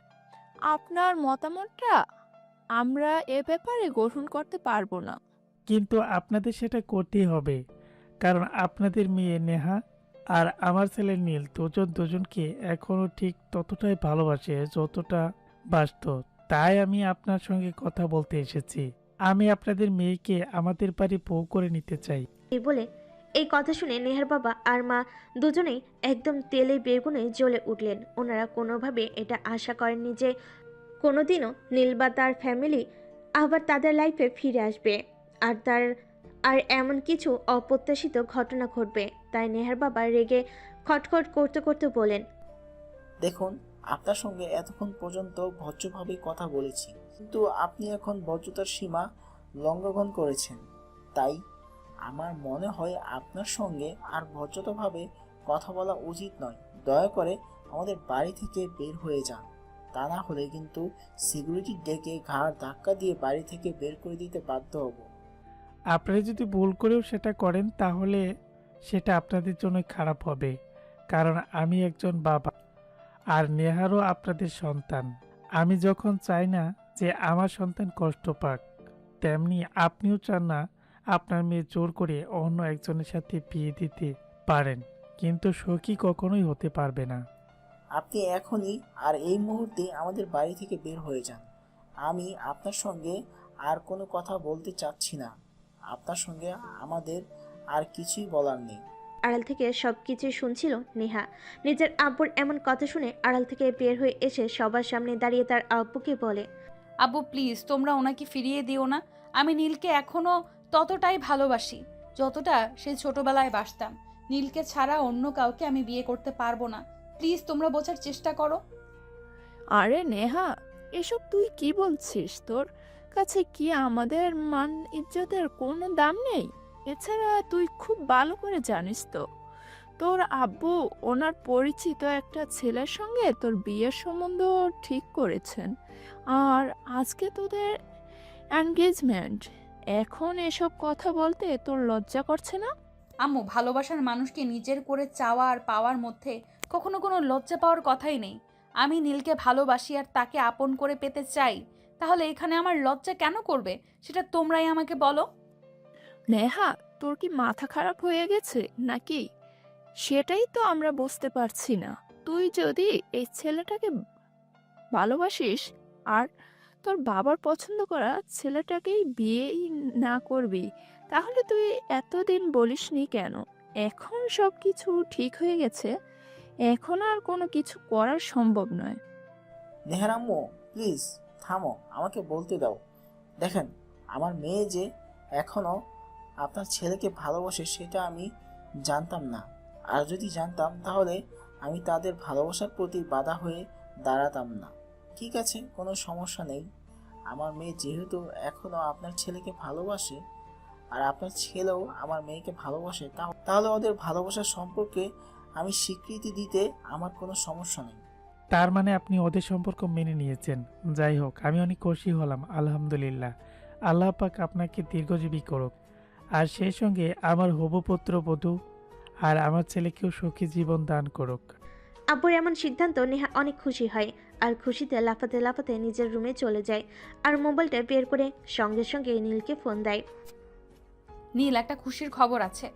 H: আপনার মতামতটা আমরা এ ব্যাপারে গ্রহণ করতে পারবো না।
F: কিন্তু আপনাদের সেটা করতেই হবে, কারণ আপনাদের মেয়ে নেহা আর আমার ছেলে নীল দুজন দুজনকে এখনো ঠিক ততটাই ভালোবাসে যতটা বাসতো। তাই আমি আপনার সঙ্গে কথা বলতে এসেছি। আমি আপনাদের মেয়েকে আমাদের বাড়ি বউ করে নিতে চাই।
C: এই বলে এই কথা শুনে নেহার বাবা আর মা দুজনেই একদম তেলে বেগুনে জ্বলে উঠলেন। ওনারা কোনোভাবে এটা আশা করেননি যে কোনোদিনও নীল বা তার ফ্যামিলি আবার তাদের লাইফে ফিরে আসবে, আর এমন কিছু অপ্রত্যাশিত ঘটনা ঘটবে। তাই নেহার বাবা রেগে খটখট করতে করতে বলেন,
J: দেখুন, আপনার সঙ্গে এতক্ষণ পর্যন্ত ভদ্রভাবে কথা বলেছি, কিন্তু আপনি এখন ভদ্রতার সীমা লঙ্ঘন করেছেন। তাই আমার মনে হয় আপনার সঙ্গে আর ভদ্রতাভাবে কথা বলা উচিত নয়। দয়া করে আমাদের বাড়ি থেকে বের হয়ে যান, তা না হলে কিন্তু সিকিউরিটি ডেকে ঘাড় ধাক্কা দিয়ে বাড়ি থেকে বের করে দিতে বাধ্য হব।
F: আপনারা যদি ভুল করেও সেটা করেন তাহলে সেটা আপনাদের জন্য খারাপ হবে, কারণ আমি একজন বাবা আর নেহারও আপনাদের সন্তান। আমি যখন চাই না যে আমার সন্তান কষ্ট পাক, তেমনি আপনিও চান না আপনার মেয়ে জোর করে অন্য একজনের সাথে বিয়ে দিতে পারেন, কিন্তু সখী কখনোই হতে পারবে না।
J: আপনি এখনই আর এই মুহূর্তে আমাদের বাড়ি থেকে বের হয়ে যান। আমি আপনার সঙ্গে আর কোনো কথা বলতে চাচ্ছি না। আপনার সঙ্গে আমাদের আর কিছুই বলার নেই।
C: আড়াল থেকে সবকিছু শুনছিল নেহা। নিজের আব্বুর এমন কথা শুনে আড়াল থেকে বের হয়ে এসে সবার সামনে দাঁড়িয়ে তার আব্বুকে বলে,
A: আব্বু প্লিজ তোমরা ওনাকে ফিরিয়ে দিও না। আমি নীলকে এখনো ততটাই ভালোবাসি যতটা সেই ছোটবেলায় বাসতাম। নীলকে ছাড়া অন্য কাউকে আমি বিয়ে করতে পারবো না। প্লিজ তোমরা বোঝার চেষ্টা করো।
H: আরে নেহা, এসব তুই কি বলছিস? তোর কাছে কি আমাদের মান ইজ্জতের কোনো দাম নেই? এছাড়া তুই খুব ভালো করে জানিস তো তোর আব্বু ওনার পরিচিত একটা ছেলের সঙ্গে তোর বিয়ের সম্বন্ধ ঠিক করেছেন, আর আজকে তোদের এনগেজমেন্ট। এখন এসব কথা বলতে তোর লজ্জা করছে না?
A: আম্মু, ভালোবাসার মানুষকে নিজের করে চাওয়া আর পাওয়ার মধ্যে কখনো কোনো লজ্জা পাওয়ার কথাই নেই। আমি নীলকে ভালোবাসি আর তাকে আপন করে পেতে চাই, তাহলে এখানে আমার লজ্জা কেন করবে সেটা তোমরাই আমাকে বলো।
H: নেহা, তোর কি মাথা খারাপ হয়ে গেছে নাকি? সেটাই তো আমরা বুঝতে পারছি না। তুই যদি এই ছেলেটাকে ভালোবাসিস আর তোর বাবার পছন্দ করা ছেলেটাকেই বিয়েই না করবি, তাহলে তুই এতদিন বলিসনি কেন? এখন সব কিছু ঠিক হয়ে গেছে, এখন আর কোনো কিছু করার সম্ভব নয়।
J: নেহার আম্মু প্লিজ থামো, আমাকে বলতে দাও। দেখেন, আমার মেয়ে যে এখনো আপনার ছেলেকে ভালোবাসে সেটা আমি জানতাম না। আর যদি জানতাম তাহলে আমি তাদের ভালোবাসার প্রতি বাধা হয়ে দাঁড়াতাম না। ঠিক আছে, কোনো সমস্যা নেই। আমার মেয়ে যেহেতু এখনো আপনার ছেলেকে ভালোবাসে আর আপনার ছেলেও আমার মেয়েকে ভালোবাসে, তাহলে ওদের ভালোবাসার সম্পর্কে আমি স্বীকৃতি দিতে আমার কোনো সমস্যা নেই।
F: তার মানে আপনি ওদের সম্পর্ক মেনে নিয়েছেন। যাই হোক, আমি অনেক খুশি হলাম, আলহামদুলিল্লাহ। আল্লাহ পাক আপনাকে দীর্ঘজীবী করুক, আর সেই সঙ্গে আমার হবু পুত্র বধূ আর আমার ছেলেকেও সুখী জীবন দান করুক।
C: আব্বুর এমন সিদ্ধান্ত নেহা অনেক খুশি হয় আর খুশিতে লাফাতে লাফাতে নিজের রুমে চলে যায় আর মোবাইলটা বের করে সঙ্গে সঙ্গে নীলকে ফোন দেয়।
A: নীল, একটা খুশির খবর আছে,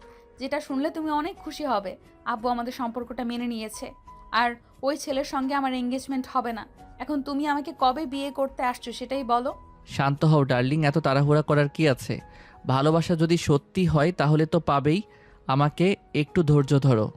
A: যেটা শুনলে তুমি অনেক খুশি হবে। আব্বু আমাদের সম্পর্কটা মেনে নিয়েছে, আর ওই ছেলের সঙ্গে আমার এঙ্গেজমেন্ট হবে না। এখন তুমি আমাকে কবে বিয়ে করতে আসছো সেটাই বলো।
B: শান্ত হও ডার্লিং, এত তাড়াহুড়া করার কি আছে? ভালোবাসা যদি সত্যি হয় তাহলে তো পাবেই। আমাকে একটু ধৈর্য ধরো।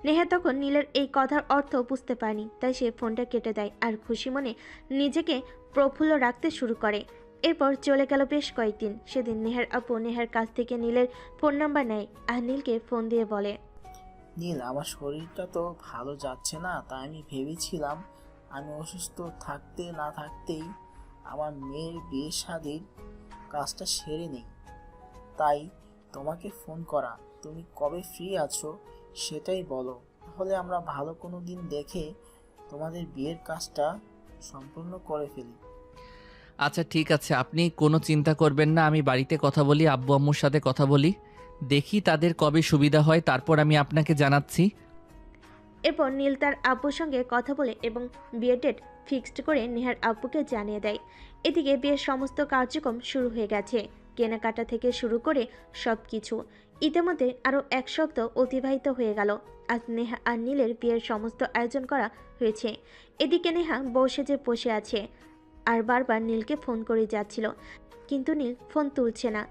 C: নেহা তখন নীলের এই কথার অর্থ বুঝতে পারেনি, তাই সে ফোনটা কেটে দেয় আর খুশি মনে নিজেকে প্রফুল্ল রাখতে শুরু করে। এরপর চলে গেল বেশ কয়েকদিন। সেদিন নেহার আপু নেহার কাছ থেকে নীলের ফোন নাম্বার নেয় আর নীলকে ফোন দিয়ে বলে,
J: নীল, আমার শরীরটা তো ভালো যাচ্ছে না, তাই আমি ভেবেছিলাম আমি অসুস্থ থাকতে না থাকতেই আমার মেয়ের বিয়ে শাদির কাজটা সেরে নেই। তাই তোমাকে ফোন করা। তুমি কবে ফ্রি আছো সেটাই বলো, তাহলে আমরা ভালো কোনো দিন দেখে তোমাদের বিয়ের কাজটা সম্পূর্ণ করে ফেলি।
B: আচ্ছা ঠিক আছে, আপনি কোনো চিন্তা করবেন না। আমি বাড়িতে কথা বলি, আব্বু আম্মুর সাথে কথা বলি, দেখি তাদের কবে সুবিধা হয়, তারপর আমি আপনাকে জানাচ্ছি।
C: এরপর নীল তার আব্বুর সঙ্গে কথা বলে এবং বিয়ের ডেট ফিক্সড করে নেহার আব্বুকে জানিয়ে দেয়। এদিকে বিয়ের সমস্ত কার্যক্রম শুরু হয়ে গেছে, কেনাকাটা থেকে শুরু করে সব কিছু। ইতিমধ্যে আরও 1 সপ্তাহ অতিবাহিত হয়ে গেল। আজ নেহা আর নীলের বিয়ের সমস্ত আয়োজন করা হয়েছে। এদিকে নেহা বসে আছে আর বারবার নীলকে ফোন করে যাচ্ছিল, কিন্তু নীল ফোন তুলছে না।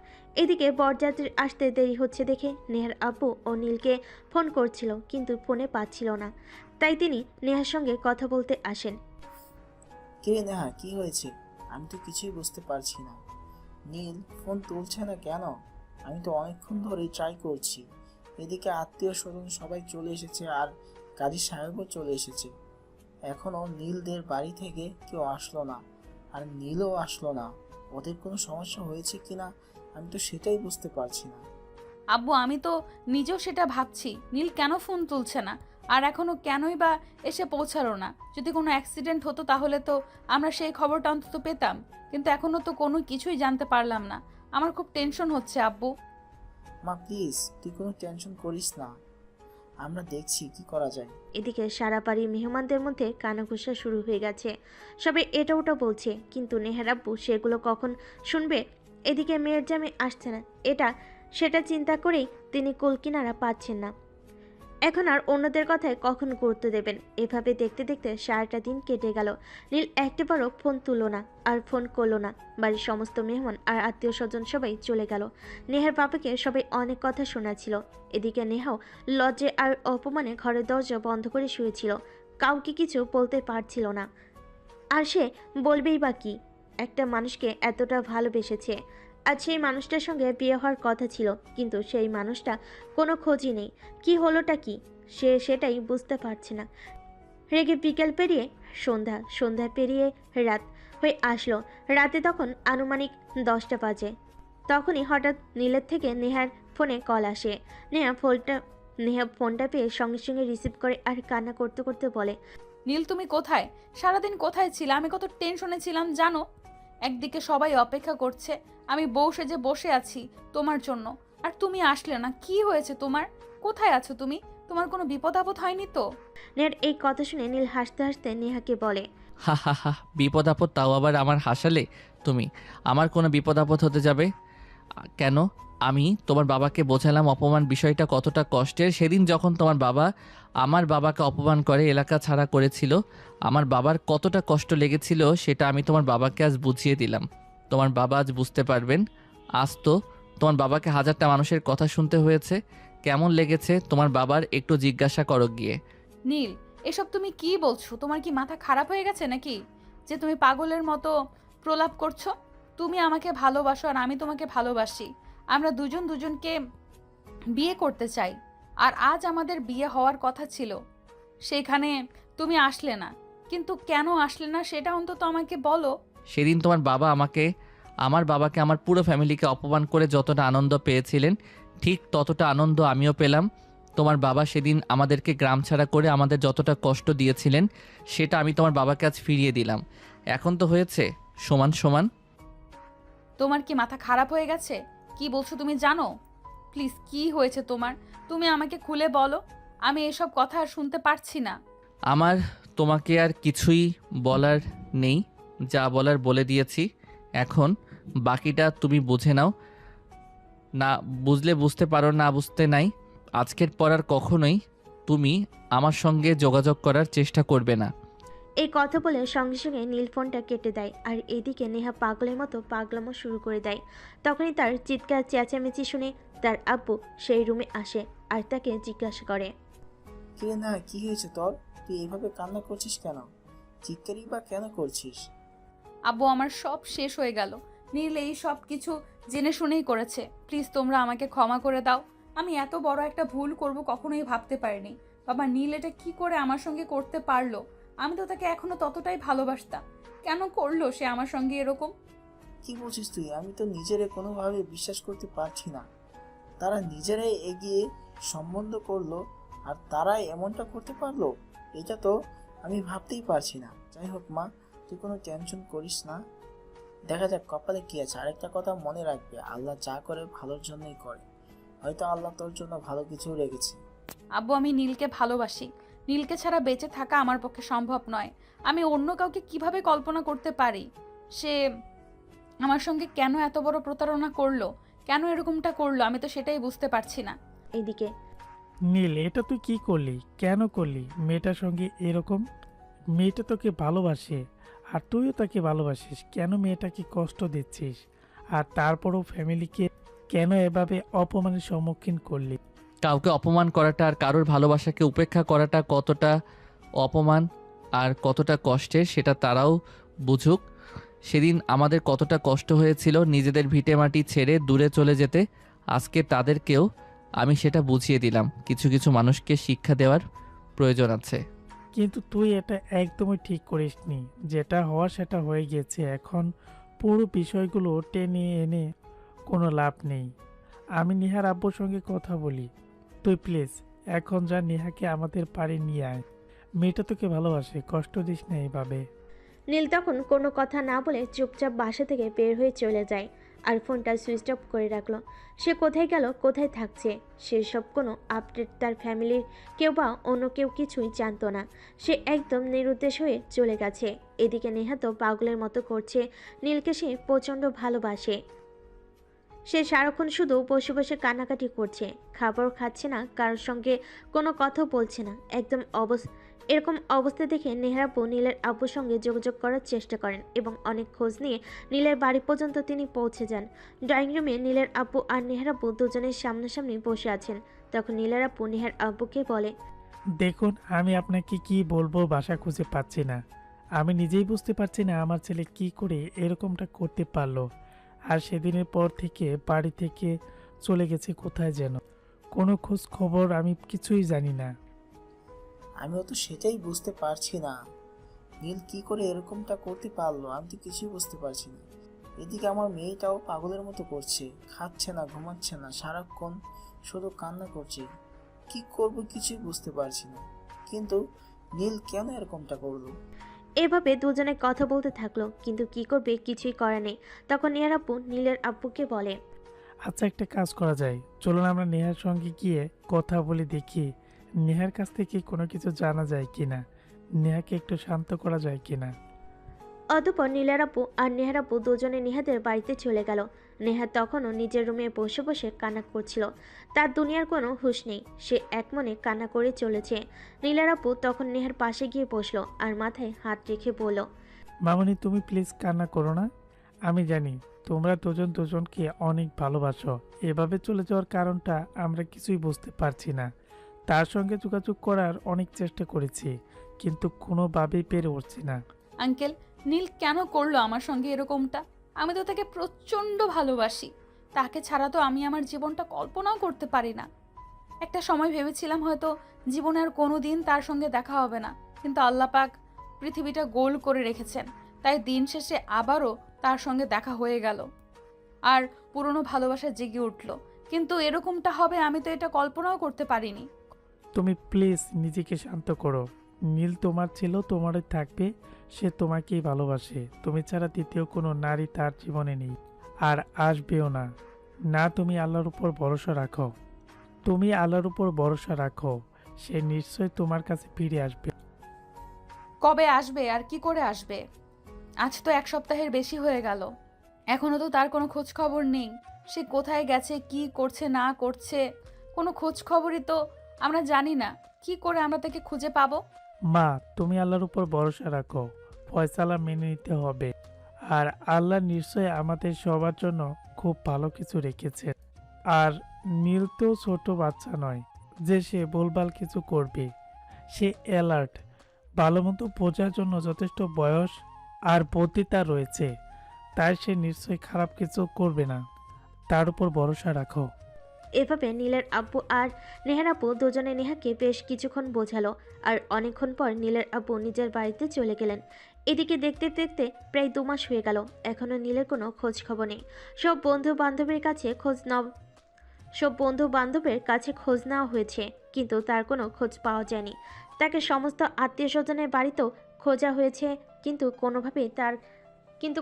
C: এদিকে বরযাত্রীর আসতে দেরি হচ্ছে দেখে নেহার আব্বু ও নীলকে ফোন করছিল, কিন্তু ফোনে পাচ্ছিল না। তাই তিনি নেহার সঙ্গে কথা বলতে আসেন।
J: কে নেহা, কি হয়েছে? আমি তো কিছুই বুঝতে পারছি না। নীল ফোন তুলছে না কেন? আমি তো অনেকক্ষণ ধরেই ট্রাই করছি। এদিকে আত্মীয় স্বজন সবাই চলে এসেছে আর কাজী সাহেবও চলে এসেছে। এখনও নীলদের বাড়ি থেকে কেউ আসলো না, আর নীলও আসলো না। ওদের কোনো সমস্যা হয়েছে কিনা আমি তো সেটাই বুঝতে পারছি না।
A: আব্বু, আমি তো নিজেও সেটা ভাবছি, নীল কেন ফোন তুলছে না, আর এখনো কেনই বা এসে পৌঁছালো না। যদি কোনো অ্যাক্সিডেন্ট হতো তাহলে তো আমরা সেই খবরটা অন্তত পেতাম, কিন্তু এখনো তো কোনো কিছুই জানতে পারলাম না। আমার খুব টেনশন হচ্ছে আব্বু।
J: মা প্লিজ, তুই কোনো টেনশন করিস না, আমরা দেখছি কি করা যায়।
C: এদিকে সারা বাড়ির মেহমানদের মধ্যে কানাঘুষা শুরু হয়ে গেছে। সবাই এটা ওটা বলছে, কিন্তু নেহার আব্বু সেগুলো কখন শুনবে? এদিকে মেয়ের জামাই আসছে না, এটা সেটা চিন্তা করেই তিনি কুলকিনারা পাচ্ছেন না। এখন আর অন্যদের কথায় কখন গুরুত্ব দেবেন? এভাবে দেখতে দেখতে সারাটা দিন কেটে গেল। নীল একটিবারও ফোন তুলল না আর ফোন করলো না। বাড়ির সমস্ত মেহমান আর আত্মীয় স্বজন সবাই চলে গেল। নেহার বাবাকে সবাই অনেক কথা শোনাচ্ছিল। এদিকে নেহাও লজ্জে আর অপমানে ঘরের দরজা বন্ধ করে শুয়েছিল, কাউকে কিছু বলতে পারছিল না। আর সে বলবেই বা কি? একটা মানুষকে এতটা ভালোবেসেছে, আজ সেই মানুষটার সঙ্গে বিয়ে হওয়ার কথা ছিল, কিন্তু সেই মানুষটা কোনো খোঁজই নেই। কি হলোটা কি সে সেটাই বুঝতে পারছে না। রেগে বিকেল পেরিয়ে সন্ধ্যা, সন্ধ্যা পেরিয়ে রাত হয়ে আসলো। রাতে তখন আনুমানিক 10টা বাজে। তখনই হঠাৎ নীলের থেকে নেহার ফোনে কল আসে। নেহা ফোনটা পেয়ে সঙ্গে সঙ্গে রিসিভ করে আর কান্না করতে করতে বলে,
A: নীল, তুমি কোথায়? সারাদিন কোথায় ছিলে? আমি কত টেনশনে ছিলাম জানো। একদিকে সবাই অপেক্ষা করছে, আমি বউ সেজে বসে আছি তোমার জন্য, আর তুমি আসলে না। কি হয়েছে তোমার? কোথায় আছো তুমি? তোমার কোনো বিপদ আপদ হয়নি তো?
C: নেহার এই কথা শুনে নীল হাসতে হাসতে নেহাকে বলে,
B: হা হা হা, বিপদ আপদ তাও আবার আমার হাসালে তুমি? আমার কোনো বিপদ আপদ হতে যাবে কেন? আমি তোমার বাবাকে বোঝালাম অপমান বিষয়টা কতটা কষ্টের। সেদিন যখন তোমার বাবা আমার বাবাকে অপমান করে এলাকা ছাড়া করেছিল, আমার বাবার কতটা কষ্ট লেগেছিল সেটা আমি তোমার বাবাকে আজ বুঝিয়ে দিলাম। তোমার বাবা আজ বুঝতে পারবেন। আজ তো তোমার বাবাকে হাজারটা মানুষের কথা শুনতে হয়েছে। কেমন লেগেছে তোমার বাবার একটু জিজ্ঞাসা করো গিয়ে।
A: নীল, এসব তুমি কি বলছো? তোমার কি মাথা খারাপ হয়ে গেছে নাকি, যে তুমি পাগলের মতো প্রলাপ করছো? তুমি আমাকে ভালোবাসো আর আমি তোমাকে ভালোবাসি। আমরা দুজন দুজনকে বিয়ে করতে চাই, আর আজ আমাদের বিয়ে হওয়ার কথা ছিল, সেখানে তুমি আসলে না। কিন্তু কেন আসলে না সেটা অন্তত আমাকে বলো।
B: সেদিন তোমার বাবা আমার বাবাকে আমার পুরো ফ্যামিলিকে অপমান করে যতটা আনন্দ পেয়েছিলেন, ঠিক ততটা আনন্দ আমিও পেলাম। তোমার বাবা সেদিন আমাদেরকে গ্রাম ছাড়া করে আমাদের যতটা কষ্ট দিয়েছিলেন, সেটা আমি তোমার বাবাকে আজ ফিরিয়ে দিলাম। এখন তো হয়েছে সমান সমান।
A: তোমার কি মাথা খারাপ হয়ে গেছে? কি বলছো তুমি জানো? প্লিজ, কি হয়েছে তোমার? তুমি আমাকে খুলে বলো। আমি এসব কথা আর শুনতে পারছি না।
B: আমার তোমাকে আর কিছুই বলার নেই, যা বলার বলে দিয়েছি। এখন বাকিটা তুমি বুঝে নাও। না বুঝলে বুঝতে পারো, না বুঝতে নাই। আজকের পর আর কখনোই তুমি আমার সঙ্গে যোগাযোগ করার চেষ্টা করবে না।
C: এই কথা বলে সঙ্গে সঙ্গে নীল ফোনটা কেটে দেয়। আর এদিকে নেহা পাগলের মতো পাগলামো শুরু করে দেয়। তখনই তার চিৎকার চেঁচামেচি শুনে তার আব্বু সেই রুমে আসে আর তাকে জিজ্ঞাসা করে,
J: কে না, কি হয়েছে তোর? তুই এভাবে কান্না করছিস কেন? চিৎকারই বা কেন করছিস?
A: আব্বু, আমার সব শেষ হয়ে গেল। নীল এই সব কিছু জেনে শুনেই করেছে। প্লিজ তোমরা আমাকে ক্ষমা করে দাও। আমি এত বড় একটা ভুল করব কখনোই ভাবতে পারিনি। বাবা, নীল এটা কি করে আমার সঙ্গে করতে পারলো? আমি তো তাকে এখনো ততটাই ভালোবাসতাম। কেন করলো সে আমার সঙ্গে এরকম?
J: কি বলছিস তুই? আমি তো নিজেরে কোনোভাবে বিশ্বাস করতে পারছি না। তারা নিজেরাই এগিয়ে সম্বন্ধ করলো আর তারাই এমনটা করতে পারলো? এটা তো আমি ভাবতেই পারছি না। যাই হোক মা, তুই কোনো টেনশন করিস না। দেখা যাক কপালে কি আছে। আরেকটা কথা মনে রাখবে, আল্লাহ যা করে ভালোর জন্যই করে। হয়তো আল্লাহ তোর জন্য ভালো কিছু রেখেছে।
A: আব্বু, আমি নীলকে ভালোবাসি। নীলকে ছাড়া বেঁচে থাকা আমার পক্ষে সম্ভব নয়। আমি অন্য কাউকে কিভাবে কল্পনা করতে পারি? সে আমার সঙ্গে কেন এত বড় প্রতারণা করলো? কেন এরকমটা করলো? আমি তো সেটাই বুঝতে পারছি না।
C: এদিকে
F: নীল, এটা তুই কি করলি? কেন করলি মেয়েটার সঙ্গে এরকম? মেয়েটা তোকে ভালোবাসে আর তুইও তাকে ভালোবাসিস, কেন মেয়েটাকে কষ্ট দিচ্ছিস? আর তারপরও ফ্যামিলিকে কেন এভাবে অপমানের সম্মুখীন করলি?
B: কাউকে অপমান করাটা আর কারোর ভালোবাসাকে উপেক্ষা করাটা কতটা অপমান আর কতটা কষ্টের, সেটা তারাও বুঝুক। সেদিন আমাদের কতটা কষ্ট হয়েছিল নিজেদের ভিটে মাটি ছেড়ে দূরে চলে যেতে। আজকে তাদেরকেও আমি সেটা বুঝিয়ে দিলাম। কিছু কিছু মানুষকে শিক্ষা দেওয়ার প্রয়োজন আছে।
F: কিন্তু তুই এটা একদমই ঠিক করিসনি। যেটা হওয়া সেটা হয়ে গেছে। এখন পুরো বিষয়গুলো টেনে এনে কোনো লাভ নেই। আমি নেহার আব্বুর সঙ্গে কথা বলি। তুই প্লিজ এখন যা, নেহাকে আমাদের বাড়ি নিয়ে আয়। মেয়েটা তোকে ভালোবাসে, কষ্ট দিস না এইভাবে।
C: নীল তখন কোনো কথা না বলে চুপচাপ বাসা থেকে বের হয়ে চলে যায় আর ফোনটা সুইচ অফ করে রাখলো। সে কোথায় গেল, কোথায় থাকছে, সেসব কোনো আপডেট তার ফ্যামিলির কেউ বা অন্য কেউ কিছুই জানতো না। সে একদম নিরুদ্দেশ হয়ে চলে গেছে। এদিকে নেহা তো পাগলের মতো করছে। নীলকে সে প্রচণ্ড ভালোবাসে। সে সারাক্ষণ শুধু বসে বসে কান্নাকাটি করছে, খাবারও খাচ্ছে না, কারোর সঙ্গে কোনো কথা বলছে না। এরকম অবস্থা দেখে নেহার আব্বু নীলের আব্বুর সঙ্গে যোগাযোগ করার চেষ্টা করেন এবং অনেক খোঁজ নিয়ে নীলের বাড়ি পর্যন্ত তিনি পৌঁছে যান। ড্রয়িং রুমে নীলের আব্বু আর নেহার আব্বু দুজনের সামনাসামনি বসে আছেন। তখন নীলের আব্বু নেহার আব্বুকে বলে,
F: দেখুন, আমি আপনাকে কি বলবো ভাষা খুঁজে পাচ্ছি না। আমি নিজেই বুঝতে পারছি না আমার ছেলে কি করে এরকমটা করতে পারলো। আর সেদিনের পর থেকে বাড়ি থেকে চলে গেছে কোথায় যেন, কোনো খোঁজ খবর আমি কিছুই জানি না।
J: আমিও তো সেটাই বুঝতে পারছি না। নীল কি করে এরকমটা করতে পারলো, আমি তো কিছুই বুঝতে পারছি না। এদিকে আমার মেয়েটাও পাগলের মতো করছে, খাচ্ছে না, ঘুমাচ্ছে না, সারাক্ষণ শুধু কান্না করছে। কি করব কিছুই বুঝতে পারছি না। কিন্তু নীল কেন এরকমটা করলো?
C: এভাবে দুজনে কথা বলতে থাকলো, কিন্তু কি করবে কিছুই করা নেই। তখন নেহার আব্বু নীলের আব্বুকে বলে,
F: আচ্ছা, একটা কাজ করা যায়, চলুন আমরা নেহার সঙ্গে গিয়ে কথা বলে দেখি নেহার কাছ থেকে কোনো কিছু জানা যায় কিনা, নেহাকে একটু শান্ত করা যায় কিনা।
C: অতঃপর নীলের আব্বু আর নেহার আব্বু দুজনে নেহাদের বাড়িতে চলে গেল। নেহা তখনও নিজের রুমে বসে বসে কান্না করছিল। তার দুনিয়ার কোনো হুঁশ নেই, সে একমনে কান্না করে চলেছে। নীলের আব্বু তখন নেহার পাশে গিয়ে বসলো আর মাথায় হাত রেখে বলল,
F: মামনি, তুমি প্লিজ কান্না করো না। আমি জানি তোমরা দুজন দুজনকে অনেক ভালোবাসো। এভাবে চলে যাওয়ার কারণটা আমরা কিছুই বুঝতে পারছি না। তার সঙ্গে যোগাযোগ করার অনেক চেষ্টা করেছি, কিন্তু কোনোভাবেই পেরে উঠছি না।
A: আঙ্কেল, নীল কেন করলো আমার সঙ্গে এরকমটা? আমি তো তাকে প্রচণ্ড ভালোবাসি। তাকে ছাড়া তো আমি আমার জীবনটা কল্পনাও করতে পারি না। একটা সময় ভেবেছিলাম হয়তো জীবনে আর কোনো দিন তার সঙ্গে দেখা হবে না, কিন্তু আল্লাহ পাক পৃথিবীটা গোল করে রেখেছেন, তাই দিন শেষে আবারও তার সঙ্গে দেখা হয়ে গেল আর পুরনো ভালোবাসা জেগে উঠল। কিন্তু এরকমটা হবে আমি তো এটা কল্পনাও করতে পারিনি।
F: তুমি প্লিজ নিজেকে শান্ত করো। নীল তোমার ছিল, তোমারই থাকবে, সে তোমাকেই ভালোবাসে। তুমি ছাড়া দ্বিতীয় কোনো নারী তার জীবনে নেই আর আসবেও না। না, তুমি আল্লাহর উপর ভরসা রাখো। তুমি আল্লাহর উপর ভরসা রাখো, সে নিশ্চয়ই তোমার কাছে ফিরে আসবে।
A: কবে আসবে আর কি করে আসবে? আজ তো 1 সপ্তাহের বেশি হয়ে গেল, এখনো তো তার কোনো খোঁজ খবর নেই। সে কোথায় গেছে, কি করছে না করছে, কোনো খোঁজ খবরই তো আমরা জানি না। কি করে আমরা তাকে খুঁজে পাবো?
F: মা, তুমি আল্লাহর উপর ভরসা রাখো, ফয়সালা মেনে নিতে হবে। আর আল্লাহ নিশ্চয়ই আমাদের সবার জন্য খুব ভালো কিছু রেখেছে। আর নীল তো ছোট বাচ্চা নয় যে সে ভুলভাল কিছু করবে। সে অ্যালার্ট, ভালো মতো বোঝার জন্য যথেষ্ট বয়স আর বুদ্ধি তার রয়েছে, তাই সে নিশ্চয়ই খারাপ কিছু করবে না। তার উপর ভরসা রাখো।
C: এভাবে নীলের আব্বু আর নেহার আব্বু দুজনে নেহাকে বেশ কিছুক্ষণ বোঝালো। আর অনেকক্ষণ পর নীলের আব্বু নিজের বাড়িতে চলে গেলেন। এদিকে দেখতে দেখতে প্রায় 2 মাস হয়ে গেল, এখনো নীলের কোনো খোঁজ খবর নেই। সব বন্ধু বান্ধবের কাছে খোঁজ নেওয়া হয়েছে, কিন্তু তার কোনো খোঁজ পাওয়া যায়নি। তাকে সমস্ত আত্মীয় স্বজনের বাড়িতেও খোঁজা হয়েছে, কিন্তু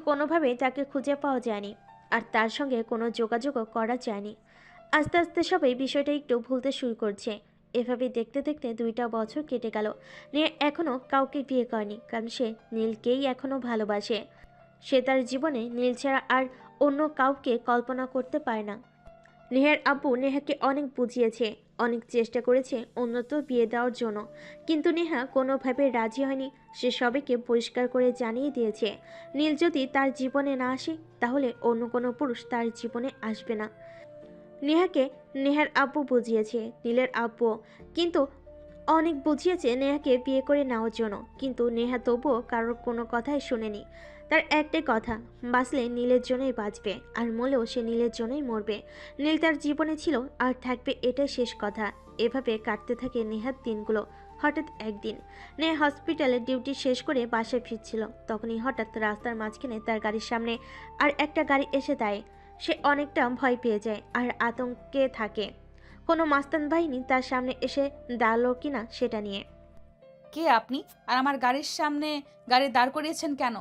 C: কোনোভাবেই তাকে খুঁজে পাওয়া যায়নি। আর তার সঙ্গে কোনো যোগাযোগও করা যায়নি। আস্তে আস্তে সবাই বিষয়টা একটু ভুলতে শুরু করছে। এভাবে দেখতে দেখতে 2টা বছর কেটে গেল। নেহা এখনও কাউকে বিয়ে করেনি, কারণ সে নীলকেই এখনও ভালোবাসে। সে তার জীবনে নীল ছাড়া আর অন্য কাউকে কল্পনা করতে পারে না। নেহার আব্বু নেহাকে অনেক বুঝিয়েছে, অনেক চেষ্টা করেছে উন্নত বিয়ে দেওয়ার জন্য, কিন্তু নেহা কোনোভাবে রাজি হয়নি। সে সবাইকে পরিষ্কার করে জানিয়ে দিয়েছে, নীল যদি তার জীবনে না আসে তাহলে অন্য কোনো পুরুষ তার জীবনে আসবে না। নেহাকে নেহার আব্বু বুঝিয়েছে, নীলের আব্বু কিন্তু অনেক বুঝিয়েছে নেহাকে বিয়ে করে নেওয়ার জন্য, কিন্তু নেহা তবুও কারোর কোনো কথাই শোনেনি। তার একটাই কথা, বাঁচলে নীলের জন্যই বাঁচবে, আর মরলেও সে নীলের জন্যই মরবে। নীল তার জীবনে ছিল আর থাকবে, এটাই শেষ কথা। এভাবে কাটতে থাকে নেহার দিনগুলো। হঠাৎ একদিন নেহা হসপিটালে ডিউটি শেষ করে বাসায় ফিরছিল, তখনই হঠাৎ রাস্তার মাঝখানে তার গাড়ির সামনে আর একটা গাড়ি এসে দাঁড়ায়। সে অনেকটা ভয় পেয়ে যায় আর আতঙ্কে থাকে, কোনো মাস্তান বাহিনী তার সামনে এসে দাঁড়ালো কিনা সেটা নিয়ে।
A: কে আপনি, আর আমার গাড়ির সামনে গাড়ি দাঁড় করিয়েছেন কেন?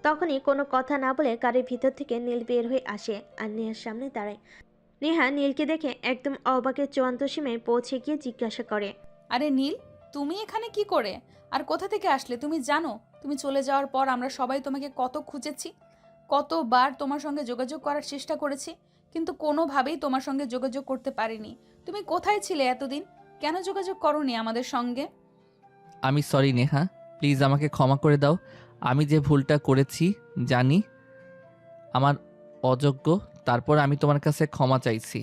C: তখনই কোনো কথা না বলে গাড়ির ভিতর থেকে নীল বের হয়ে আসে আর নেহার সামনে দাঁড়ায়। নেহা নীলকে দেখে একদম অবাকের চূড়ান্ত সীমায় পৌঁছে গিয়ে জিজ্ঞাসা করে,
A: আরে নীল, তুমি এখানে কি করে আর কোথা থেকে আসলে? তুমি জানো তুমি চলে যাওয়ার পর আমরা সবাই তোমাকে কত খুঁজেছি, কতবার তোমার সঙ্গে যোগাযোগ করার চেষ্টা করেছি, কিন্তু কোনোভাবেই তোমার সঙ্গে যোগাযোগ করতে পারিনি। তুমি কোথায় ছিলে এতদিন? কেন যোগাযোগ করোনি আমাদের সঙ্গে?
B: আমি সরি নেহা, প্লিজ আমাকে ক্ষমা করে দাও। আমি যে ভুলটা করেছি জানি আমার অযোগ্য, তারপর আমি তোমার কাছে ক্ষমা চাইছি।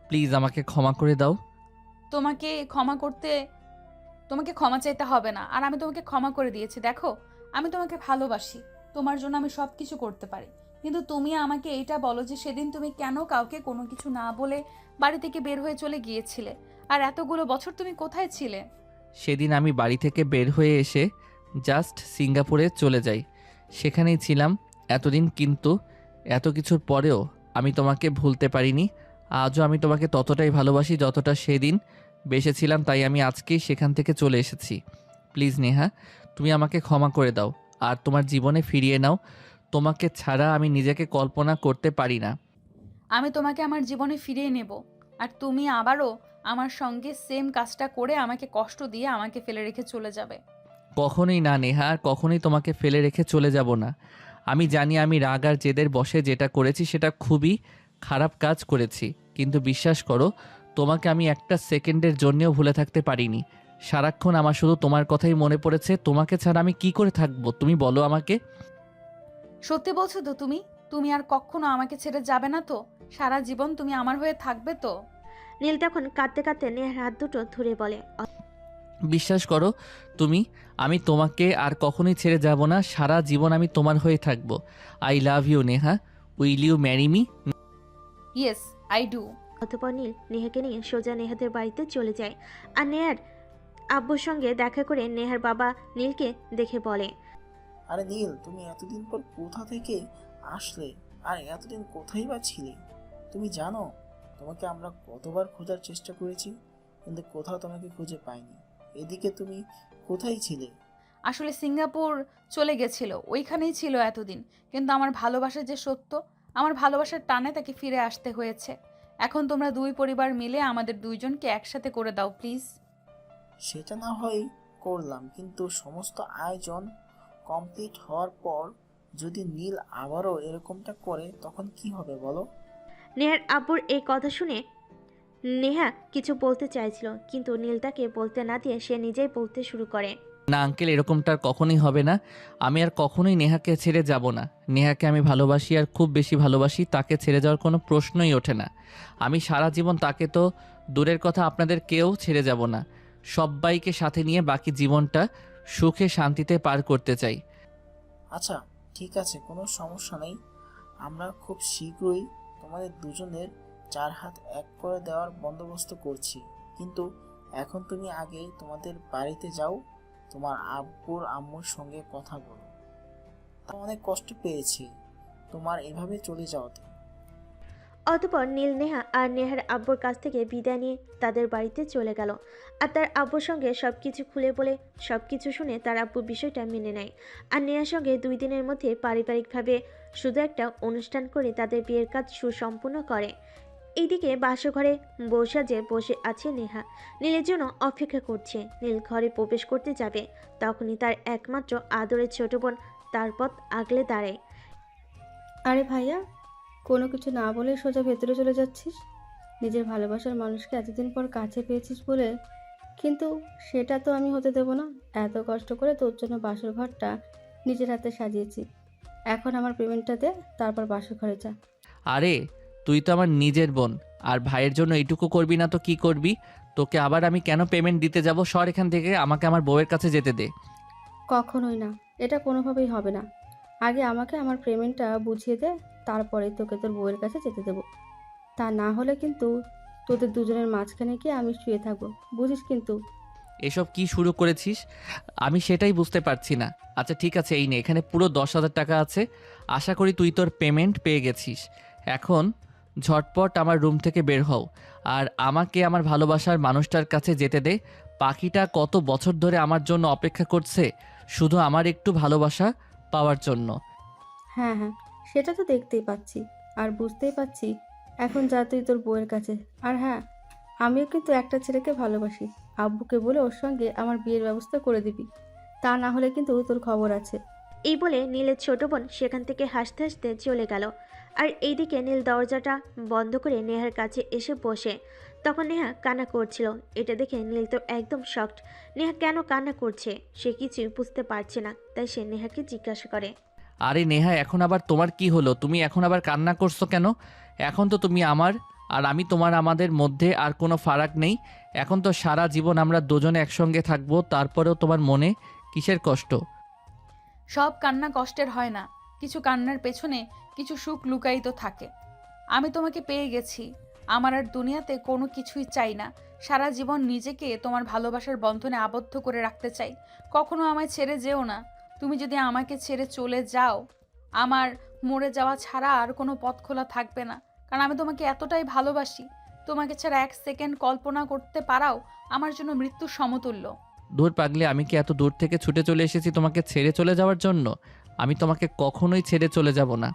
B: প্লিজ আমাকে ক্ষমা করে দাও।
A: তোমাকে ক্ষমা চাইতে হবে না, আর আমি তোমাকে ক্ষমা করে দিয়েছি। দেখো, আমি তোমাকে ভালোবাসি, তোমার জন্য আমি সব কিছু করতে পারি, কিন্তু তুমি আমাকে এইটা বলো যে সেদিন তুমি কেন কাউকে কোনো কিছু না বলে বাড়ি থেকে বের হয়ে চলে গিয়েছিলে, আর এতগুলো বছর তুমি কোথায় ছিলে?
B: সেদিন আমি বাড়ি থেকে বের হয়ে এসে জাস্ট সিঙ্গাপুরে চলে যাই, সেখানেই ছিলাম এতদিন, কিন্তু এত কিছুর পরেও আমি তোমাকে ভুলতে পারিনি। আজও আমি তোমাকে ততটাই ভালোবাসি যতটা সেদিন বেসেছিলাম, তাই আমি আজকেই সেখান থেকে চলে এসেছি। প্লিজ নেহা, তুমি আমাকে ক্ষমা করে দাও আর তোমার জীবনে ফিরিয়ে নাও। তোমাকে ছাড়া আমি নিজেকে কল্পনা করতে পারি না।
A: আমি তোমাকে আমার জীবনে ফিরিয়ে নেব, আর তুমি আবারও আমার সঙ্গে সেম কাজটা করে আমাকে কষ্ট দিয়ে আমাকে ফেলে রেখে চলে যাবে।
B: কখনোই না নেহা, আর কখনোই তোমাকে ফেলে রেখে চলে যাব না। আমি জানি আমি রাগ আর জেদের বশে যেটা করেছি সেটা খুবই খারাপ কাজ করেছি, কিন্তু বিশ্বাস করো, তোমাকে আমি একটা সেকেন্ডের জন্যও ভুলে থাকতে পারিনি। সারাক্ষণ আমার শুধু তোমার কথাই মনে পড়েছে। তোমাকে ছাড়া আমি কি করে থাকবো তুমি বলো আমাকে?
A: সত্যি বলছো তো তুমি? তুমি আর কখনো আমাকে ছেড়ে যাবে না তো? সারা জীবন তুমি আমার হয়ে থাকবে তো?
C: নীল তখন কাঁদতে কাঁদতে নেহার হাত দুটো ধরে বলে,
B: বিশ্বাস করো তুমি, আমি তোমাকে আর কখনোই ছেড়ে যাব না। সারা জীবন আমি তোমার হয়ে থাকবো। I love you Neha, will you marry me?
A: Yes, I do.
C: অতঃপর নীল নেহাকে নিয়ে সোজা নেহাদের বাড়িতে চলে যায়। আর আব্বুর সঙ্গে দেখা করে নেহার বাবা নীলকে দেখে বলে,
J: আরে নীল, তুমি এতদিন পর কোথা থেকে আসলে? আর এতদিন কোথায় বা ছিলে? তুমি জানো তোমাকে আমরা কতবার খোঁজার চেষ্টা করেছি, কিন্তু কোথাও তোমাকে খুঁজে পাইনি। এদিকে তুমি কোথায় ছিলে?
A: আসলে সিঙ্গাপুর চলে গেছিল, ওইখানেই ছিল এতদিন। কিন্তু আমার ভালোবাসা যে সত্য, আমার ভালোবাসার টানে তাকে ফিরে আসতে হয়েছে। এখন তোমরা দুই পরিবার মিলে আমাদের দুইজনকে একসাথে করে দাও প্লিজ।
J: সেটা না হয় করলাম, কিন্তু সমস্ত আয়োজন কমপ্লিট হওয়ার পর যদি নীল আবারও এরকমটা করে তখন কি হবে বলো?
C: নেহার আব্বুর এই কথা শুনে নেহা কিছু বলতে চাইছিল, কিন্তু নীল তাকে বলতে না দিয়ে সে নিজেই বলতে শুরু করে।
B: না আঙ্কেল, এরকমটা আর কখনোই হবে না। আমি আর কখনোই নেহাকে ছেড়ে যাব না। নেহাকে আমি ভালোবাসি, আর খুব বেশি ভালোবাসি। তাকে ছেড়ে যাওয়ার কোনো প্রশ্নই ওঠে না। আমি সারা জীবন তাকে তো দূরের কথা, আপনাদের কেউ ছেড়ে যাব না। সবাইকে সাথে নিয়ে বাকি জীবনটা সুখে শান্তিতে পার করতে চাই।
J: আচ্ছা ঠিক আছে, কোনো সমস্যা নেই। আমরা খুব শীঘ্রই তোমাদের দুজনের 4 হাত এক করে দেওয়ার বন্দোবস্ত করছি। কিন্তু এখন তুমি আগে তোমাদের বাড়িতে যাও, তোমার আব্বুর আম্মুর সঙ্গে কথা বলো। তা অনেক কষ্ট পেয়েছি তোমার এভাবে চলে যাওয়াতে।
C: অতঃপর নীল নেহা আর নেহার আব্বুর কাছ থেকে বিদায় নিয়ে তাদের বাড়িতে চলে গেল। আর তার আব্বুর সঙ্গে সবকিছু খুলে বলে সবকিছু শুনে তার আব্বু বিষয়টা মেনে নেয়। আর নেহার সঙ্গে 2 দিনের মধ্যে পারিবারিকভাবে শুধু একটা অনুষ্ঠান করে তাদের বিয়ের কাজ সুসম্পূর্ণ করে। এইদিকে বাসঘরে বসে আছে নেহা, নীলের জন্য অপেক্ষা করছে। নীল ঘরে প্রবেশ করতে যাবে, তখনই তার একমাত্র আদরের ছোট বোন তার পথ আগলে দাঁড়ায়।
K: আরে ভাইয়া, কোনো কিছু না বলে সোজা ভেতরে চলে যাচ্ছিস? নিজের ভালোবাসার মানুষকে এতদিন পর কাছে পেয়েছিস বলে, কিন্তু সেটা তো আমি হতে দেব না। এত কষ্ট করে তোর জন্য বাসর ঘরটা নিজের হাতে সাজিয়েছি, এখন আমার পেমেন্টটা দে, তারপর বাসর ঘরে যা।
B: আরে তুই তো আমার নিজের বোন, আর ভাইয়ের জন্য এইটুকু করবি না তো কি করবি? তোকে আবার আমি কেন পেমেন্ট দিতে যাব? সর এখান থেকে, আমাকে আমার বউয়ের কাছে যেতে দে।
K: কখনোই না, এটা কোনোভাবেই হবে না। আগে আমাকে আমার পেমেন্টটা বুঝিয়ে দে, তারপরে তোকে তোর বউয়ের কাছে যেতে দেবো। তা না হলে কিন্তু তোদের দুজনের মাঝখানে গিয়ে আমি শুয়ে থাকবো, বুঝিস কিন্তু।
B: এসব কি শুরু করেছিস? আমি সেটাই বুঝতে পারছি না। আচ্ছা ঠিক আছে, এই নে, এখানে পুরো 10,000 টাকা আছে। আশা করি তুই তোর পেমেন্ট পেয়ে গেছিস। এখন ঝটপট আমার রুম থেকে বের হও, আর আমাকে আমার ভালোবাসার মানুষটার কাছে যেতে দে। পাখিটা কত বছর ধরে আমার জন্য অপেক্ষা করছে, শুধু আমার একটু ভালোবাসা পাওয়ার জন্য।
K: হ্যাঁ হ্যাঁ, সেটা তো দেখতেই পাচ্ছি আর বুঝতেই পাচ্ছি। এখন যা তুই তোর বউয়ের কাছে। আর হ্যাঁ, আমিও কিন্তু একটা ছেলেকে ভালোবাসি। আব্বুকে বলে ওর সঙ্গে আমার বিয়ের ব্যবস্থা করে দিবি, তা না হলে কিন্তু তোর খবর আছে।
C: এই বলে নীলের ছোট বোন সেখান থেকে হাসতে হাসতে চলে গেল। আর এইদিকে নীল দরজাটা বন্ধ করে নেহার কাছে এসে বসে। তখন নেহা কান্না করছিল। এটা দেখে নীল তো একদম শকড। নেহা কেন কান্না করছে সে কিছুই বুঝতে পারছে না, তাই সে নেহাকে জিজ্ঞাসা করে,
B: আরে নেহা, এখন আবার তোমার কি হলো? তুমি এখন আবার কান্না করছো কেন? এখন তো তুমি আমার আর আমি তোমার, আমাদের মধ্যে আর কোনো ফারাক নেই। এখন তো সারা জীবন আমরা দুজনে একসঙ্গে থাকবো। তারপরেও তোমার মনে কিসের কষ্ট?
A: সব কান্না কষ্টের হয় না, কিছু কান্নার পেছনে কিছু সুখ লুকায়িত থাকে। আমি তোমাকে পেয়ে গেছি, আমার আর দুনিয়াতে কোনো কিছুই চাই না। সারা জীবন নিজেকে তোমার ভালোবাসার বন্ধনে আবদ্ধ করে রাখতে চাই। কখনো আমায় ছেড়ে যেও না। তুমি যদি আমাকে ছেড়ে চলে যাও, আমার মরে যাওয়া ছাড়া আর কোনো পথ খোলা থাকবে না। কারণ আমি তোমাকে এতটাই ভালোবাসি, তোমাকে ছাড়া 1 সেকেন্ড কল্পনা করতে পারাও আমার জন্য মৃত্যুর সমতুল্য।
B: দূর পাগলে, আমি কি এত দূর থেকে ছুটে চলে এসেছি তোমাকে ছেড়ে চলে যাওয়ার জন্য? আমি তোমাকে কখনোই ছেড়ে চলে যাব না।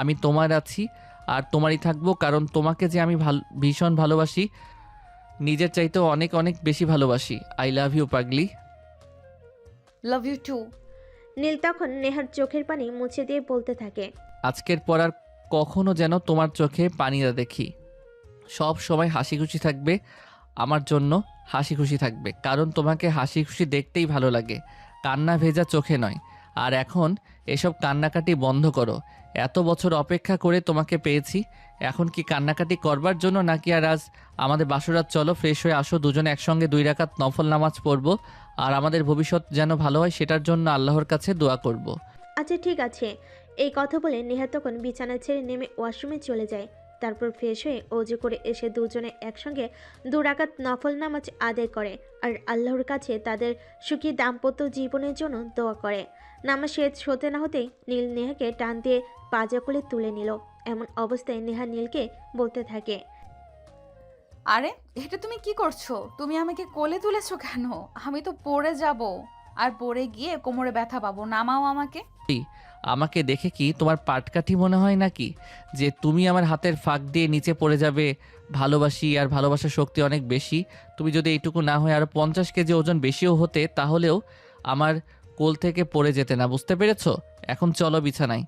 B: আমি তোমার আছি আর তোমারই থাকবো, কারণ তোমাকে যে আমি ভীষণ ভালোবাসি, নিজের চাইতেও অনেক অনেক বেশি ভালোবাসি। আই লাভ ইউ পাগলি।
A: Love you two.
C: নীল তখন নেহার চোখের পানি মুছে দিয়ে বলতে থাকে,
B: আজকের পর আর কখনো যেন তোমার চোখে পানি না দেখি। সব সময় হাসি খুশি থাকবে, আমার জন্য হাসি খুশি থাকবে, কারণ তোমাকে হাসি খুশি দেখতেই ভালো লাগে, কান্না ভেজা চোখে নয়। আর এখন এসব কান্নাকাটি বন্ধ করো। এত বছর অপেক্ষা করে তোমাকে পেয়েছি, এখন কি কান্নাকাটি করবার জন্য নাকি? আর আজ আমাদের বাসরাত, চলো ফ্রেশ হয়ে আসো, দুজনে একসঙ্গে 2 রাকাত নফল নামাজ পড়বো, আর আমাদের ভবিষ্যৎ যেন ভালো হয় সেটার জন্য আল্লাহর কাছে দোয়া করব।
C: আচ্ছা ঠিক আছে। এই কথা বলে নেহা তখন বিছানা ছেড়ে নেমে ওয়াশরুমে চলে যায়। তারপর ফ্রেশ হয়ে অজু করে এসে দুজনে একসঙ্গে 2 রাকাত নফল নামাজ আদায় করে আর আল্লাহর কাছে তাদের সুখী দাম্পত্য জীবনের জন্য দোয়া করে। নামাজ শেষ হতে না হতেই নীল নেহাকে টান দিয়ে পাজা কোলে তুলে নিল। এমন অবস্থায় নেহা নীলকে বলতে থাকে,
A: আরে এটা তুমি কি করছো? তুমি আমাকে কোলে তুলেছো কেন? আমি তো পড়ে যাব, আর পড়ে গিয়ে কোমরে ব্যথা পাবো। নামাও আমাকে।
B: আমাকে দেখে কি তোমার পাটকাঠি মনে হয় নাকি যে তুমি আমার হাতের ফাঁক দিয়ে নিচে পড়ে যাবে? ভালোবাসি আর ভালোবাসার শক্তি অনেক বেশি। তুমি যদি এইটুকু না হয় আরো 50 কেজি ওজন বেশিও হতে, তাহলেও আমার কোল থেকে পড়ে যেতে না, বুঝতে পেরেছো? এখন চলো বিছানায়।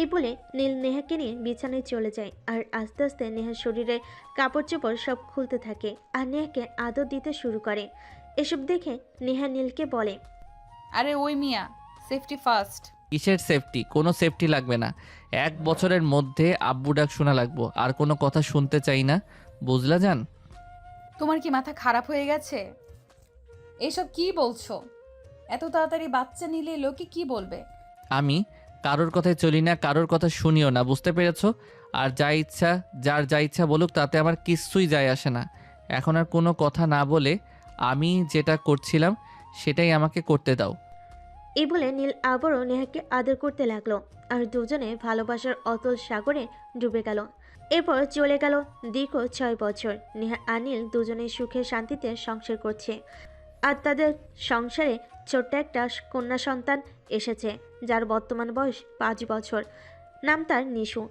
C: এই বলে নীল নেহাকে নিয়ে বিছানায় চলে যায় আর আস্তে আস্তে নেহার শরীরে কাপড় চোপড় সব খুলতে থাকে আর নেহাকে আদর দিতে শুরু করে। এসব দেখে নেহা নীলকে বলে,
A: আরে ওই মিয়া, সেফটি ফার্স্ট।
B: কিসের সেফটি? কোনো সেফটি লাগবে না। 1 বছরের মধ্যে আব্বু ডাক শোনা লাগবো, আর কোনো কথা শুনতে চাই না, বুঝলা জান?
A: তোমার কি মাথা খারাপ হয়ে গেছে? এইসব কি বলছো? এত তাড়াতাড়ি বাচ্চা নিলে লোকে কি বলবে?
B: আমি কারোর কথায় চলি না, কারোর কথা শুনিও না, বুঝতে পেরেছো? আর যার যা ইচ্ছা বলুক, তাতে আমার কিচ্ছুই যায় আসে না। এখন আর কোনো কথা না বলে আমি যেটা করছিলাম সেটাই আমাকে করতে দাও।
C: এই বলে নীল আবারও নেহাকে আদর করতে লাগলো আর দুজনে ভালোবাসার অতল সাগরে ডুবে গেল। এরপর চলে গেল দীর্ঘ 6 বছর। নেহা আর নীল দুজনে সুখে শান্তিতে সংসার করছে আর তাদের সংসারে ছোট্ট একটা কন্যা সন্তান এসেছে, যার বর্তমান বয়স 5 বছর। নাম তার নিশু।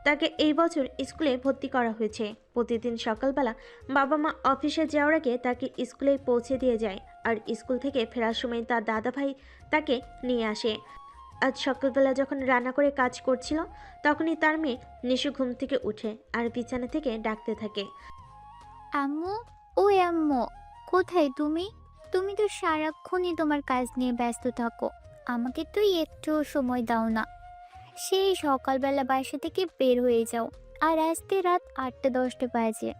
C: তাকে এই বছর স্কুলে ভর্তি করা হয়েছে। প্রতিদিন সকালবেলা বাবা মা অফিসে যাওয়ার আগে তাকে স্কুলে পৌঁছে দিয়ে যায় আর স্কুল থেকে ফেরার সময় তার দাদা ভাই তাকে নিয়ে আসে। আজ সকালবেলা যখন রান্না করে কাজ করছিল, তখনই তার মেয়ে নিশু ঘুম থেকে উঠে আর বিছানা থেকে ডাকতে থাকে,
L: আম্মু, ওই আম্মু, কোথায় তুমি? তুমি তো সারাক্ষণই তোমার কাজ নিয়ে ব্যস্ত থাকো, আমাকে তো একটু সময় দাও না। সেই সকালবেলা বাসা থেকে বের হয়ে যাও আর আসতে রাত 8টা-10টা বাজে।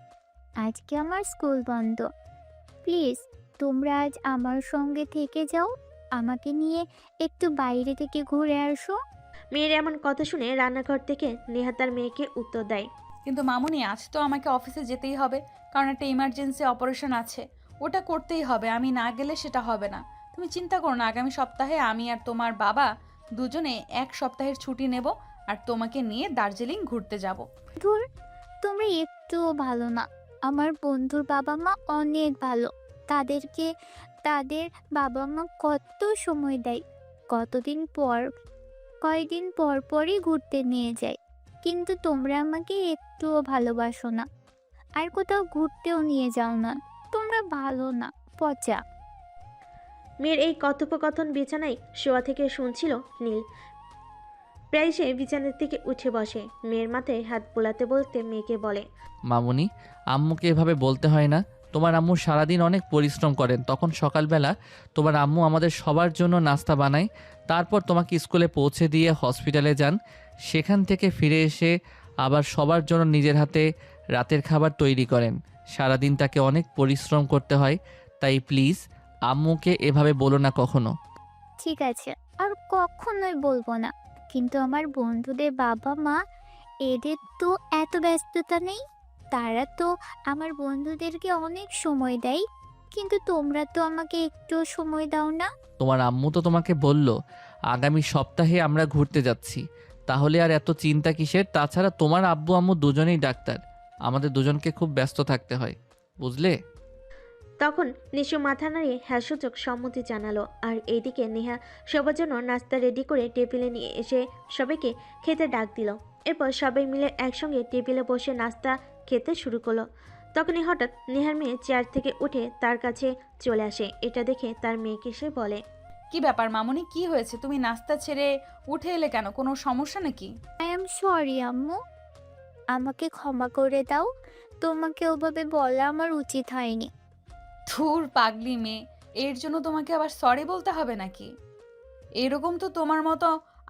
L: আজকে আমার স্কুল বন্ধ, প্লিজ তোমরা আজ আমার সঙ্গে থেকে যাও, আমাকে নিয়ে একটু বাইরে থেকে ঘুরে আসো।
C: মেয়ের এমন কথা শুনে রান্নাঘর থেকে নেহা তার মেয়েকে উত্তর দেয়,
A: কিন্তু মামুনি, আজ তো আমাকে অফিসে যেতেই হবে, কারণ একটা ইমার্জেন্সি অপারেশন আছে, ওটা করতেই হবে। আমি না গেলে সেটা হবে না। তুমি চিন্তা করো না, আগামী সপ্তাহে আমি আর তোমার বাবা দুজনে 1 সপ্তাহের ছুটি নেব আর তোমাকে নিয়ে দার্জিলিং ঘুরতে যাব।
L: ধুর, তোমরা একটুও ভালো না। আমার বন্ধুর বাবা মা অনেক ভালো, তাদেরকে তাদের বাবা মা কত সময় দেয়, কয়দিন পর পরই ঘুরতে নিয়ে যায়। কিন্তু তোমরা আমাকে একটুও ভালোবাসো না, আর কোথাও ঘুরতেও নিয়ে যাও না। তোমরা ভালো না, পচা।
C: মেয়ের এই কথোপকথন বিছানায় শোয়া থেকে শুনছিল নীল। প্রায় সে বিছানার থেকে উঠে বসে, মেয়ের মাথায় হাত বোলাতে বলতে মেয়েকে বলে,
B: মামুনি, আম্মুকে এভাবে বলতে হয় না। তোমার আম্মু সারাদিন অনেক পরিশ্রম করেন, তখন সকালবেলা তোমার আম্মু আমাদের সবার জন্য নাস্তা বানায়, তারপর তোমাকে স্কুলে পৌঁছে দিয়ে হসপিটালে যান। সেখান থেকে ফিরে এসে আবার সবার জন্য নিজের হাতে রাতের খাবার তৈরি করেন। সারাদিন তাকে অনেক পরিশ্রম করতে হয়, তাই প্লিজ আম্মুকে এভাবে বলো না কখনো।
L: ঠিক আছে, আর কখনোই বলবো না। কিন্তু আমার বন্ধুদের বাবা মা, এদের তো এত ব্যস্ততা নেই, তারা তো আমার বন্ধুদেরকে অনেক সময় দেয়, কিন্তু তোমরা তো আমাকে একটু সময় দাও না।
B: তোমার আম্মু তো তোমাকে বলল আগামী সপ্তাহে আমরা ঘুরতে যাচ্ছি, তাহলে আর এত চিন্তা কিসের? তাছাড়া তোমার আব্বু আম্মু দুজনেই ডাক্তার, আমাদের দুজনকে খুব ব্যস্ত থাকতে হয়, বুঝলে?
C: তখন নিশু মাথা নাড়িয়ে হ্যাসূচক সম্মতি জানালো আর এইদিকে নেহা সবার জন্য নাস্তা রেডি করে টেবিলে নিয়ে এসে সবাইকে খেতে ডাক দিল। এরপর সবাই মিলে একসঙ্গে টেবিলে বসে নাস্তা খেতে শুরু করলো। তখনই হঠাৎ নেহার মেয়ে চেয়ার থেকে উঠে তার কাছে চলে আসে। এটা দেখে তার মেয়েকে সে বলে,
A: কি ব্যাপার মামুনি, কি হয়েছে? তুমি নাস্তা ছেড়ে উঠে এলে কেন? কোনো সমস্যা নাকি?
L: আই এম সরি আম্মু, আমাকে ক্ষমা করে দাও। তোমাকে ওভাবে বলা আমার উচিত হয়নি।
A: ধুর পাগলি মেয়ে, এর জন্য তোমাকে আবার সরি বলতে হবে নাকি? এরকম তো তোমার মতো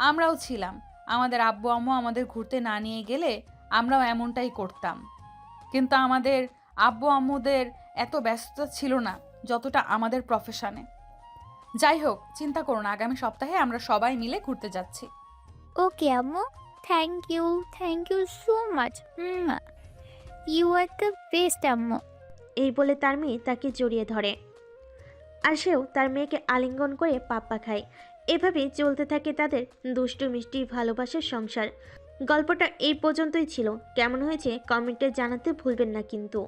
A: আমরাও ছিলাম। আমাদের আব্বু আম্মু আমাদের ঘুরতে না নিয়ে গেলে আমরাও এমনটাই করতাম, কিন্তু আমাদের আব্বু আম্মুদের এত ব্যস্ত ছিল না যতটা আমাদের প্রফেশনে। যাই হোক, চিন্তা করো না, আগামী সপ্তাহে আমরা সবাই মিলে ঘুরতে যাচ্ছি।
L: ওকে আম্মু, thank you so much. You are the best আম্মু।
C: এই বলে তার মেয়ে তাকে জড়িয়ে ধরে আর সেও তার মেয়েকে আলিঙ্গন করে পাপ্পা খায়। এভাবেই চলতে থাকে তাদের দুষ্টু মিষ্টি ভালোবাসার সংসার। গল্পটা এই পর্যন্তই ছিল। কেমন হয়েছে কমেন্টে জানাতে ভুলবেন না কিন্তু।